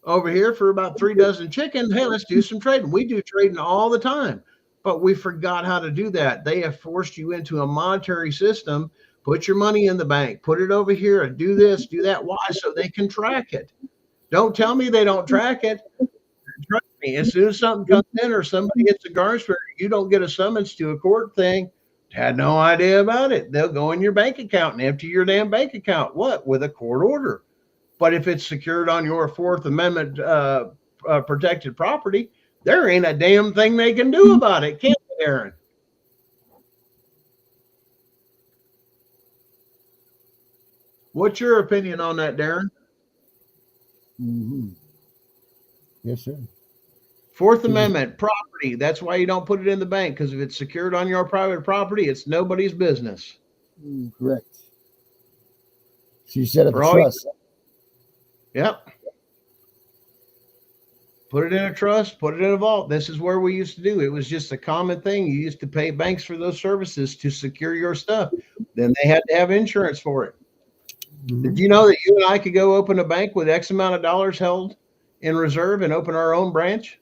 over here for about 3 dozen chickens. Hey, let's do some trading. We do trading all the time, but we forgot how to do that. They have forced you into a monetary system. Put your money in the bank, put it over here and do this, do that. Why? So they can track it. Don't tell me they don't track it. Trust me, as soon as something comes in or somebody hits a garnishment, you don't get a summons to a court thing. Had no idea about it. They'll go in your bank account and empty your damn bank account. What? With a court order. But if it's secured on your Fourth Amendment protected property, there ain't a damn thing they can do about it, can they, Aaron? What's your opinion on that, Darren? Yes, sir. Fourth Amendment property. That's why you don't put it in the bank, because if it's secured on your private property, it's nobody's business. Correct. So you set up a trust. Yep. Put it in a trust, put it in a vault. This is where we used to do. It was just a common thing. You used to pay banks for those services to secure your stuff. Then they had to have insurance for it. Did you know that you and I could go open a bank with X amount of dollars held in reserve and open our own branch?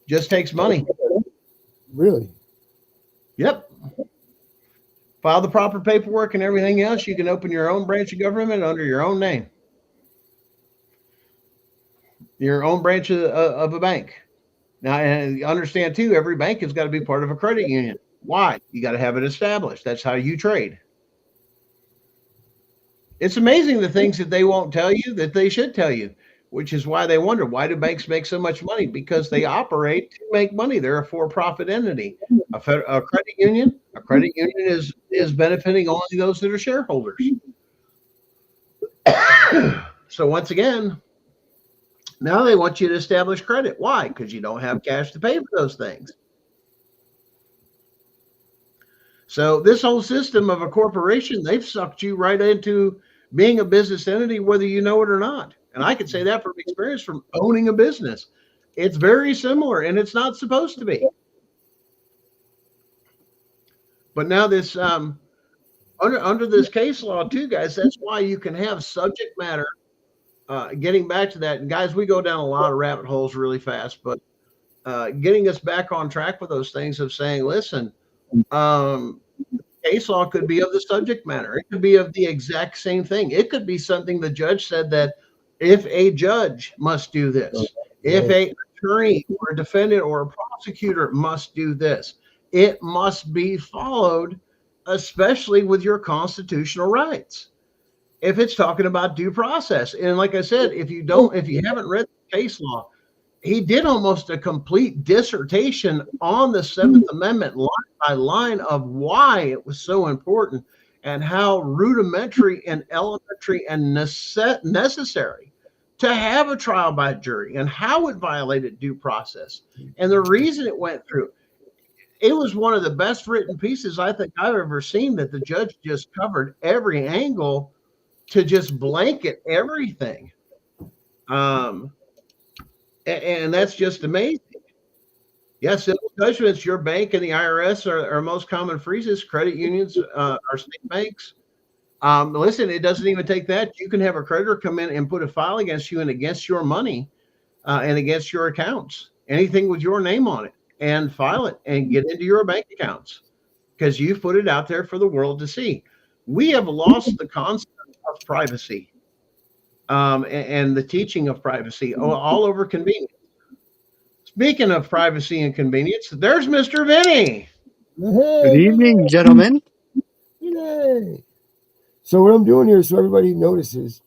Just takes money. Really? Yep. File the proper paperwork and everything else. You can open your own branch of government under your own name. Your own branch of a bank. Now, and understand too, every bank has got to be part of a credit union. Why? You got to have it established. That's how you trade. It's amazing the things that they won't tell you that they should tell you, which is why they wonder, why do banks make so much money? Because they operate to make money. They're a for-profit entity. A credit union is benefiting only those that are shareholders. So once again, now they want you to establish credit. Why? Because you don't have cash to pay for those things. So this whole system of a corporation, they've sucked you right into being a business entity, whether you know it or not. And I can say that from experience from owning a business. It's very similar, and it's not supposed to be. But now this under this case law too, guys, that's why you can have subject matter. Getting back to that, and guys, we go down a lot of rabbit holes really fast, but getting us back on track with those things of saying, listen, case law could be of the subject matter. It could be of the exact same thing. It could be something the judge said that if a judge must do this, if a attorney or a defendant or a prosecutor must do this, it must be followed, especially with your constitutional rights. If it's talking about due process. And like I said, if you haven't read the case law, he did almost a complete dissertation on the Seventh Amendment line by line of why it was so important and how rudimentary and elementary and necessary to have a trial by jury and how it violated due process. And the reason it went through, it was one of the best written pieces I think I've ever seen, that the judge just covered every angle to just blanket everything. Um, and that's just amazing. Yes, civil judgments, your bank and the IRS are most common freezes. Credit unions are state banks. Listen, it doesn't even take that. You can have a creditor come in and put a file against you and against your money and against your accounts, anything with your name on it, and file it and get into your bank accounts because you've put it out there for the world to see. We have lost the concept of privacy and the teaching of privacy all over convenience. Speaking of privacy and convenience, there's Mr. Vinny. Good evening, gentlemen. Yay. So what I'm doing here, so everybody notices,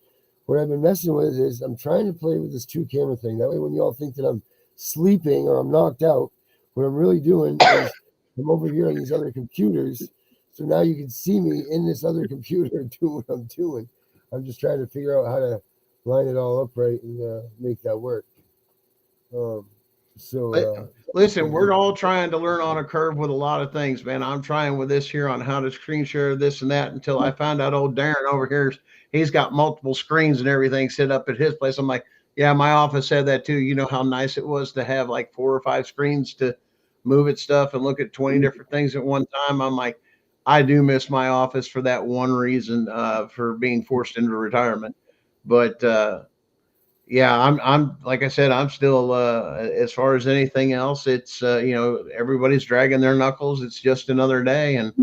what I've been messing with is I'm trying to play with this 2-camera thing. That way, when you all think that I'm sleeping or I'm knocked out, what I'm really doing is I'm over here on these other computers. So now you can see me in this other computer doing what I'm doing. I'm just trying to figure out how to line it all up right and make that work. Listen, we're all trying to learn on a curve with a lot of things, man. I'm trying with this here on how to screen share this and that until I found out old Darren over here, he's got multiple screens and everything set up at his place. I'm like, yeah, my office said that too. You know how nice it was to have like 4 or 5 screens to move at stuff and look at 20 different things at one time. I'm like, I do miss my office for that one reason, for being forced into retirement. But yeah, I'm like I said, I'm still as far as anything else, it's everybody's dragging their knuckles. It's just another day, and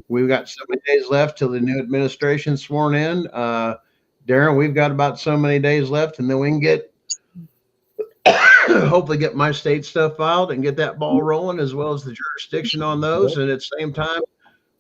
we've got so many days left till the new administration's sworn in. Darren, we've got about so many days left, and then we can get hopefully get my state stuff filed and get that ball rolling, as well as the jurisdiction on those. And at the same time,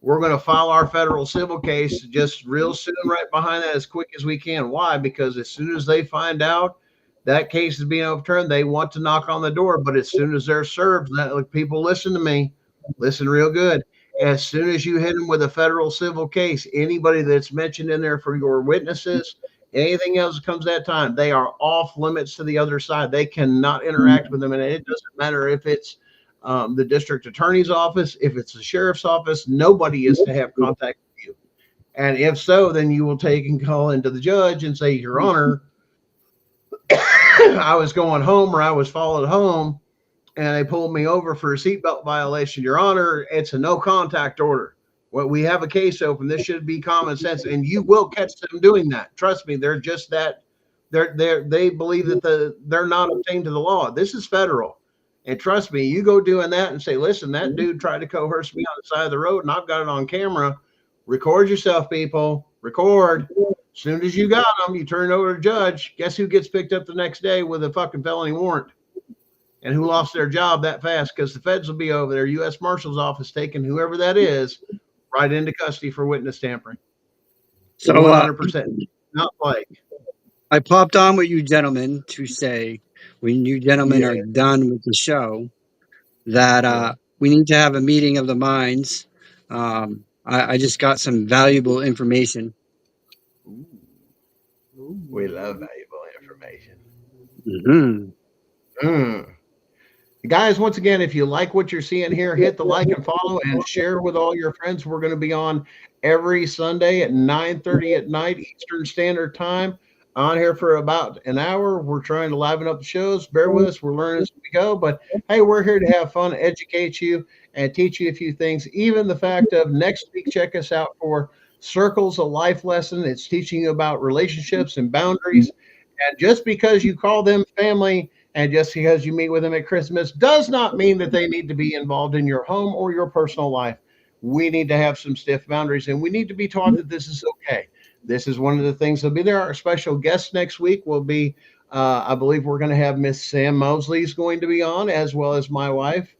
we're going to file our federal civil case just real soon, right behind that, as quick as we can. Why? Because as soon as they find out that case is being overturned, they want to knock on the door. But as soon as they're served, people listen to me, listen real good. As soon as you hit them with a federal civil case, anybody that's mentioned in there for your witnesses, anything else that comes that time, they are off limits to the other side. They cannot interact with them. And it doesn't matter if it's the district attorney's office, if it's the sheriff's office, nobody is to have contact with you. And if so, then you will take and call into the judge and say, Your Honor, I was going home or I was followed home and they pulled me over for a seatbelt violation. Your Honor, it's a no contact order. Well, we have a case open. This should be common sense, and you will catch them doing that. Trust me, they're just that. They believe that they're not obtained to the law. This is federal. And trust me, you go doing that and say, listen, that dude tried to coerce me on the side of the road and I've got it on camera. Record yourself, people. Record. As soon as you got them, you turn it over to the judge. Guess who gets picked up the next day with a fucking felony warrant? And who lost their job that fast? Because the feds will be over there, U.S. Marshal's office, taking whoever that is right into custody for witness tampering. So 100%. Not like. I popped on with you gentlemen to say, when you gentlemen are done with the show, that we need to have a meeting of the minds. I just got some valuable information. We love valuable information. Guys, once again, if you like what you're seeing here, hit the like and follow and share with all your friends. We're going to be on every Sunday at 9:30 at night Eastern Standard Time. On here for about an hour. We're trying to liven up the shows. Bear with us. We're learning as we go. But, hey, we're here to have fun, educate you, and teach you a few things. Even the fact of next week, check us out for Circles, a Life Lesson. It's teaching you about relationships and boundaries. And just because you call them family and just because you meet with them at Christmas does not mean that they need to be involved in your home or your personal life. We need to have some stiff boundaries, and we need to be taught that this is okay. This is one of the things that'll be there. Our special guest next week will be, I believe we're going to have Miss Sam Mosley's going to be on, as well as my wife,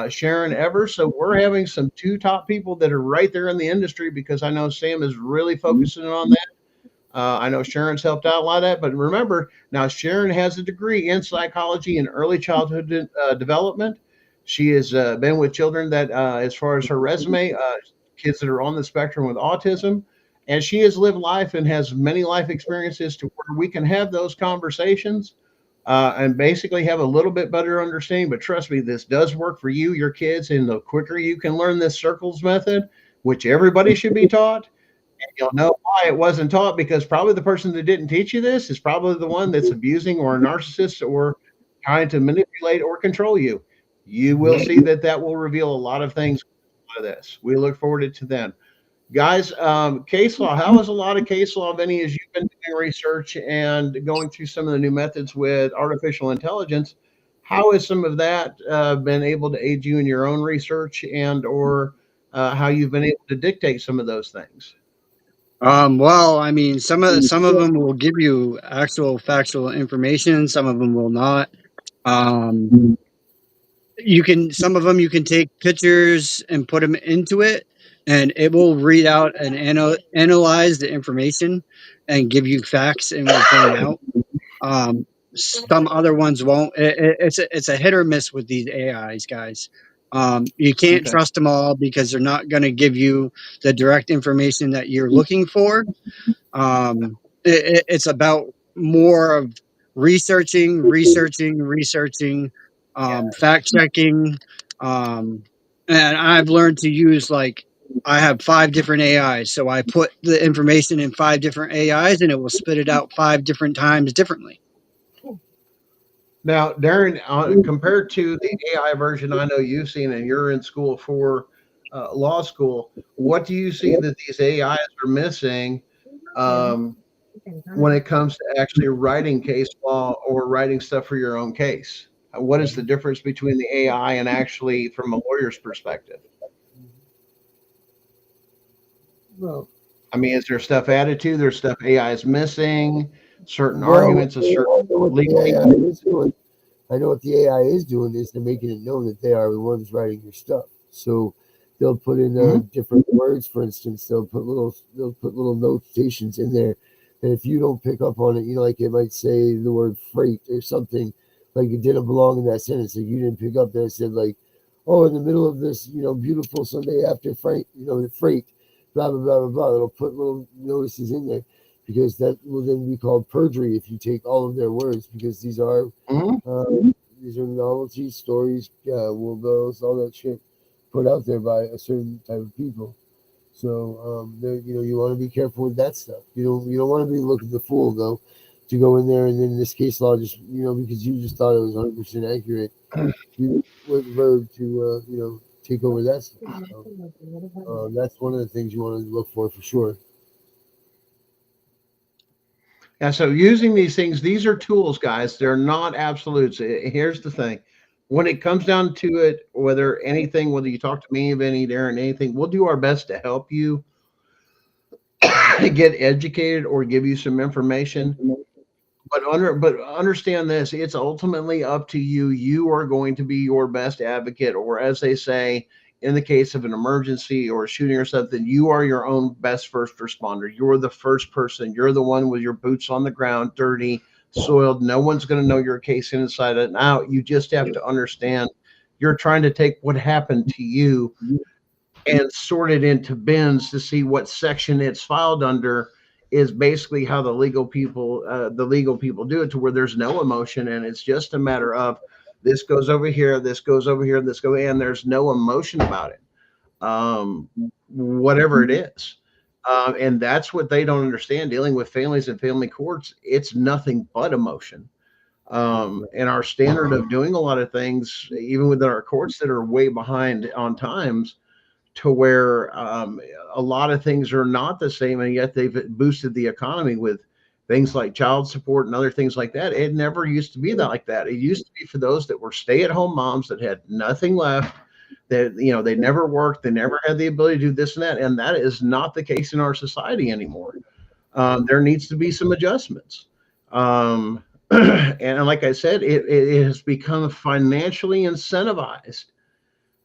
Sharon Evers. So we're having some 2 top people that are right there in the industry, because I know Sam is really focusing on that. I know Sharon's helped out a lot of that. But remember, now Sharon has a degree in psychology and early childhood development. She has been with children that, as far as her resume, kids that are on the spectrum with autism. And she has lived life and has many life experiences to where we can have those conversations and basically have a little bit better understanding. But trust me, this does work for you, your kids. And the quicker you can learn this circles method, which everybody should be taught, And you'll know why it wasn't taught, because probably the person that didn't teach you this is probably the one that's abusing or a narcissist or trying to manipulate or control you. You will see that that will reveal a lot of things out of this. We look forward to then. Guys, case law. How is a lot of case law, Vinny, as you've been doing research and going through some of the new methods with artificial intelligence? How has some of that been able to aid you in your own research, and or how you've been able to dictate some of those things? Well, I mean, some of them will give you actual factual information. Some of them will not. Um, you can some of them you can take pictures and put them into it, and it will read out and analyze the information and give you facts and will point out. Um, some other ones won't. It's a hit or miss with these AIs, guys. You can't Okay. trust them all because they're not going to give you the direct information that you're looking for. It's about more of researching, fact checking. And I've learned to use, like, I have 5 different AIs. So I put the information in 5 different AIs and it will spit it out 5 different times differently. Now, Darren, compared to the AI version I know you've seen, and you're in school for law school, what do you see that these AIs are missing um, when it comes to actually writing case law or writing stuff for your own case? What is the difference between the AI and actually from a lawyer's perspective? Well, I mean, is there stuff added to? There's stuff AI is missing, certain well, arguments, a certain what the legal. AI is doing, I know what the AI is doing is they're making it known that they are the ones writing your stuff. So they'll put in different words. For instance, they'll put little notations in there, and if you don't pick up on it, like it might say the word freight or something, like it didn't belong in that sentence, and you didn't pick up that it said, like, oh, in the middle of this, beautiful Sunday after freight, the freight, blah blah blah blah blah. It'll put little notices in there, because that will then be called perjury if you take all of their words, because these are novelties, stories, wills, all that shit put out there by a certain type of people. So you want to be careful with that stuff. You don't want to be looking the fool, though, to go in there and then this case law just because you just thought it was 100% accurate, you went verb to take over that stuff. So, that's one of the things you want to look for sure. Yeah, so using these things, these are tools, guys. They're not absolutes. Here's the thing. When it comes down to it, whether you talk to me, Vinny, Darren, anything, we'll do our best to help you get educated or give you some information. But understand this, it's ultimately up to you. You are going to be your best advocate, or as they say, in the case of an emergency or a shooting or something, you are your own best first responder. You're the first person. You're the one with your boots on the ground, dirty, soiled. No one's going to know your case inside and out. You just have to understand you're trying to take what happened to you and sort it into bins to see what section it's filed under, is basically how the legal people do it, to where there's no emotion, and it's just a matter of this goes over here, this goes over here, this goes, and there's no emotion about it, whatever it is. And that's what they don't understand. Dealing with families and family courts, it's nothing but emotion. And our standard of doing a lot of things, even within our courts, that are way behind on times, to where a lot of things are not the same, and yet they've boosted the economy with things like child support and other things like that. It never used to be that like that. It used to be for those that were stay-at-home moms that had nothing left, that they never worked, they never had the ability to do this and that is not the case in our society anymore. There needs to be some adjustments. And like I said, it has become financially incentivized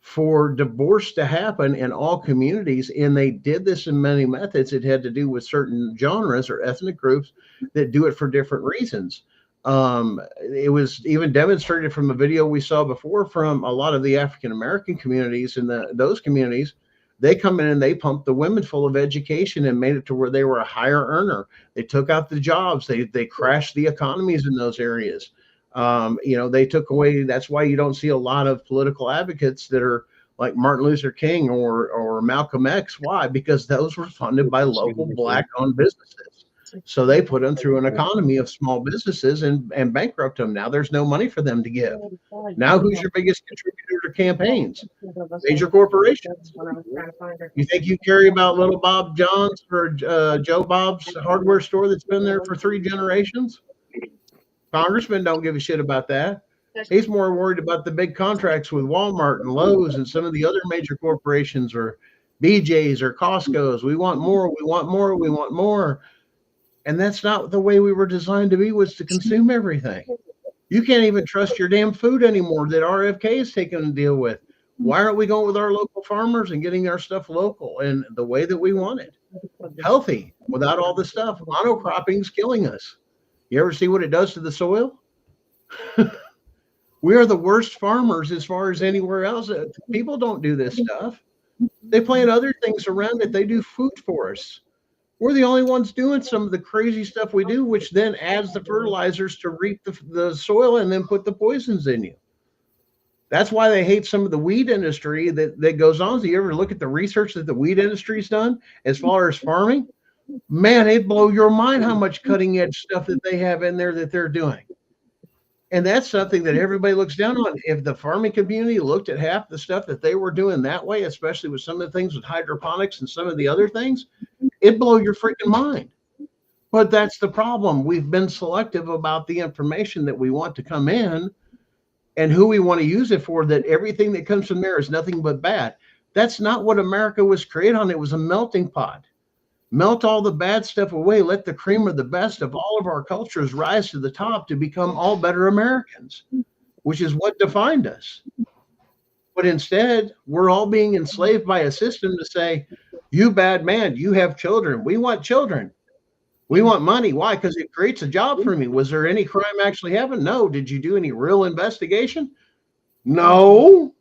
for divorce to happen in all communities, and they did this in many methods. It had to do with certain genres or ethnic groups that do it for different reasons. It was even demonstrated from a video we saw before from a lot of the African American communities. In those communities, they come in and they pumped the women full of education and made it to where they were a higher earner. They took out the jobs. They crashed the economies in those areas. They took away. That's why you don't see a lot of political advocates that are like Martin Luther King or Malcolm X. Why? Because those were funded by local Black-owned businesses. So they put them through an economy of small businesses and bankrupt them. Now there's no money for them to give. Now who's your biggest contributor to campaigns? Major corporations. You think you care about little Bob John's or Joe Bob's hardware store that's been there for 3 generations? Congressmen don't give a shit about that. He's more worried about the big contracts with Walmart and Lowe's and some of the other major corporations or BJ's or Costco's. We want more, we want more, we want more. And that's not the way we were designed to be, was to consume everything. You can't even trust your damn food anymore that RFK is taking to deal with. Why aren't we going with our local farmers and getting our stuff local and the way that we want it? Healthy, without all this stuff. Monocropping's killing us. You ever see what it does to the soil? We are the worst farmers as far as anywhere else. People don't do this stuff. They plant other things around it. They do food for us. We're the only ones doing some of the crazy stuff we do, which then adds the fertilizers to reap the soil and then put the poisons in you. That's why they hate some of the weed industry that goes on. Do you ever look at the research that the weed industry's done as far as farming? Man, it'd blow your mind how much cutting edge stuff that they have in there that they're doing. And that's something that everybody looks down on. If the farming community looked at half the stuff that they were doing that way, especially with some of the things with hydroponics and some of the other things, it'd blow your freaking mind. But that's the problem. We've been selective about the information that we want to come in and who we want to use it for, that everything that comes from there is nothing but bad. That's not what America was created on. It was a melting pot. Melt all the bad stuff away. Let the cream of the best of all of our cultures rise to the top to become all better Americans, which is what defined us. But instead, we're all being enslaved by a system to say, you bad man, you have children. We want children. We want money. Why? Because it creates a job for me. Was there any crime actually happened? No. Did you do any real investigation? No.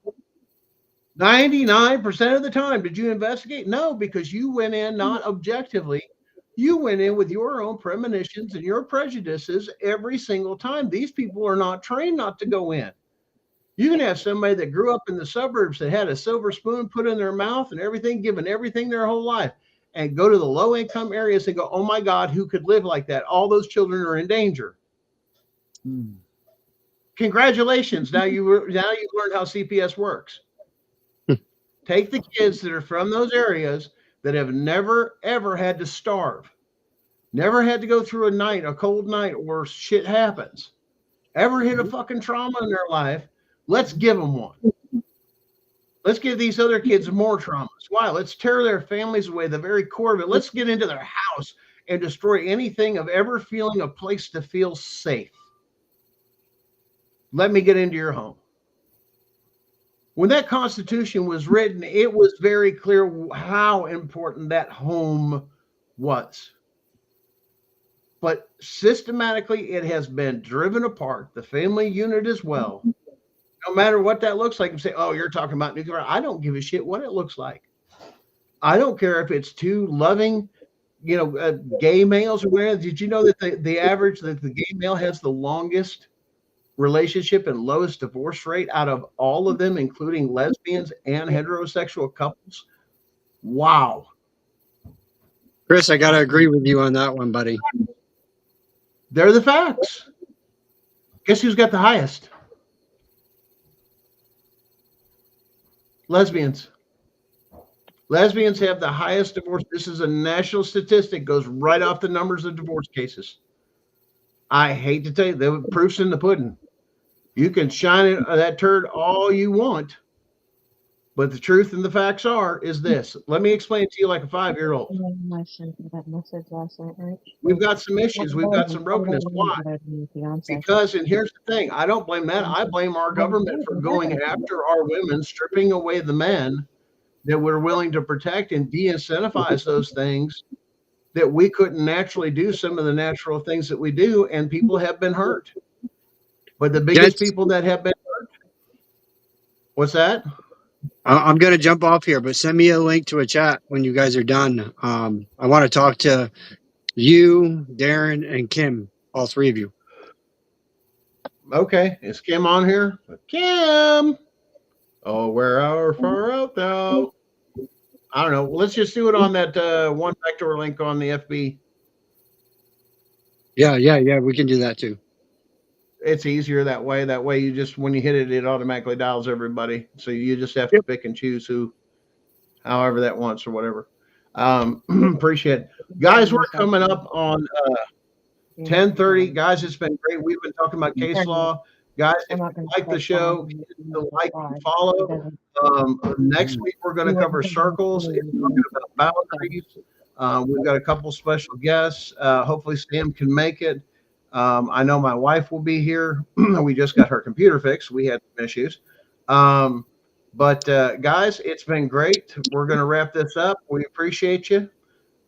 99% of the time, did you investigate? No, because you went in not objectively. You went in with your own premonitions and your prejudices every single time. These people are not trained not to go in. You can have somebody that grew up in the suburbs that had a silver spoon put in their mouth and everything, given everything their whole life, and go to the low income areas and go, oh my God, who could live like that? All those children are in danger. Congratulations. Now you've learned how CPS works. Take the kids that are from those areas that have never, ever had to starve, never had to go through a cold night where shit happens, ever hit a fucking trauma in their life. Let's give them one. Let's give these other kids more traumas. Why? Let's tear their families away, the very core of it. Let's get into their house and destroy anything of ever feeling a place to feel safe. Let me get into your home. When that Constitution was written, it was very clear how important that home was. But systematically, it has been driven apart, the family unit as well. No matter what that looks like, and say, oh, you're talking about nuclear. I don't give a shit what it looks like. I don't care if it's two loving, gay males or whatever. Did you know that the average, that the gay male has the longest relationship and lowest divorce rate out of all of them, including lesbians and heterosexual couples? Wow. Chris, I got to agree with you on that one, buddy. They're the facts. Guess who's got the highest? Lesbians. Lesbians have the highest divorce. This is a national statistic, goes right off the numbers of divorce cases. I hate to tell you, the proof's in the pudding. You can shine that turd all you want, but the truth and the facts is this. Let me explain it to you like a 5-year-old. We've got some issues. We've got some brokenness. Why? Because, and here's the thing, I don't blame that. I blame our government for going after our women, stripping away the men that we're willing to protect and de-incentivize those things that we couldn't naturally do, some of the natural things that we do, and people have been hurt. But the biggest people that have been hurt, what's that? I'm going to jump off here, but send me a link to a chat when you guys are done. I want to talk to you, Darren, and Kim, all three of you. Okay. Is Kim on here? Kim! Oh, where our far out thou. I don't know. Let's just do it on that one backdoor link on the FB. Yeah. We can do that too. It's easier that way. That way, you just when you hit it, it automatically dials everybody. So you just have to pick and choose who, however that wants or whatever. Appreciate it, guys. We're coming up on 10:30. Guys, it's been great. We've been talking about case law. Guys, if you like the show, hit the like and follow. Next week, we're going to cover circles and talking about boundaries. We've got a couple special guests. Hopefully, Sam can make it. I know my wife will be here. We just got her computer fixed. We had some issues. But guys, it's been great. We're going to wrap this up. We appreciate you.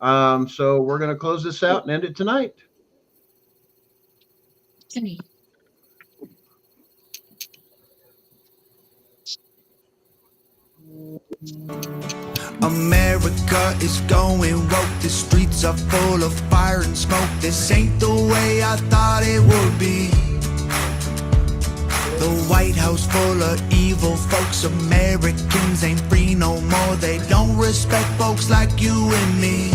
So we're going to close this out and end it tonight. America is going woke. The streets are full of fire and smoke. This ain't the way I thought it would be. The White House full of evil folks. Americans ain't free no more. They don't respect folks like you and me.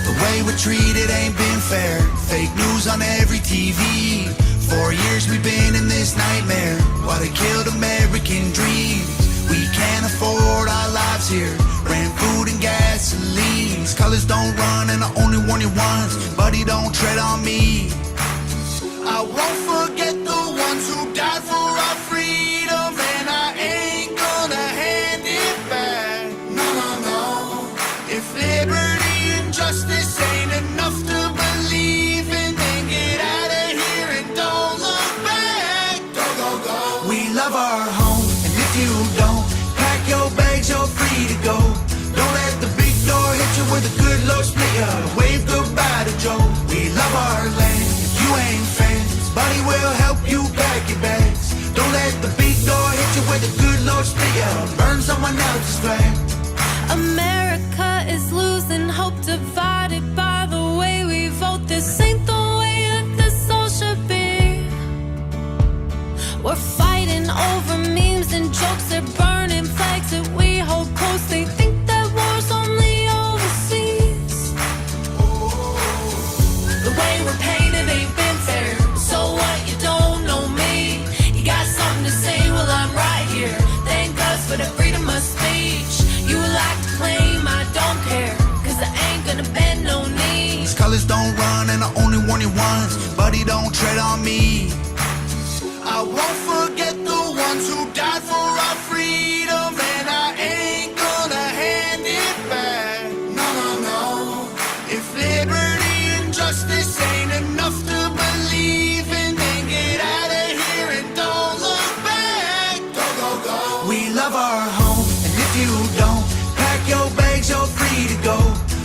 The way we're treated ain't been fair. Fake news on every TV. 4 years we've been in this nightmare while they killed American dreams. We can't afford our lives here. Rent, food, and gasoline. These colors don't run and I only warn you once. Buddy, don't tread on me. I won't forget the ones who died for our freedom, and I ain't gonna hand it back. No, no, no. If liberty and justice ain't enough to believe in, then get out of here and don't look back. Go, go, go. We love our home, and if you don't pack your bags, you're free to go. Don't let the big door hit you with a good Lord split ya. Wave goodbye to Joe. We love our land. If you ain't fans, buddy will help you pack your bags. Don't let the big door hit you with a good Lord split ya. Burn someone else's flag. America is losing hope, divided by the way we vote. This ain't the way that this all should be. We're fighting over memes and jokes. They're burning flags that we hold close. They think that war's only overseas. The way we're painted ain't been fair. So what, you don't know me? You got something to say, well I'm right here. Thank us for the freedom of speech. You like to claim I don't care, cause I ain't gonna bend no knee. These colors don't run and I only warn you once. Buddy, don't tread on me. I won't forget the ones who died for our freedom, and I ain't gonna hand it back. No, no, no. If liberty and justice ain't enough to believe in, then get out of here and don't look back. Go, go, go. We love our home, and if you don't pack your bags, you're free to go.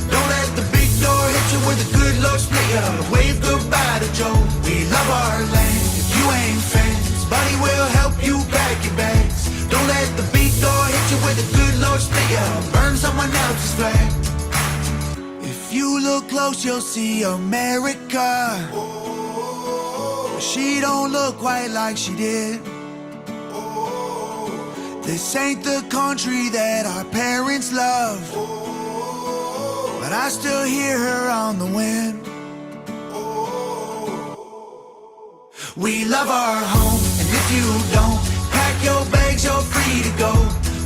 Don't let the big door hit you with a good Lord split ya. Wave goodbye to Joe. We love our land. If you ain't fans, buddy will help you pack your bags. Don't let the big door hit you with a good Lord split ya. Burn someone else's flag. If you look close, you'll see America. She don't look quite like she did. This ain't the country that our parents love, but I still hear her on the wind. We love our home, and if you don't pack your bags, you're free to go.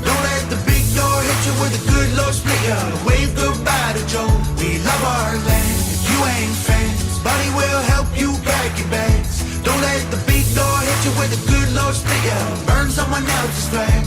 Don't let the big door hit you with a good Lord split ya. Wave goodbye to Joe. We love our land. If you ain't fans, buddy will help you pack your bags. Don't let the big door hit you with a good Lord split ya. Burn someone else's flag.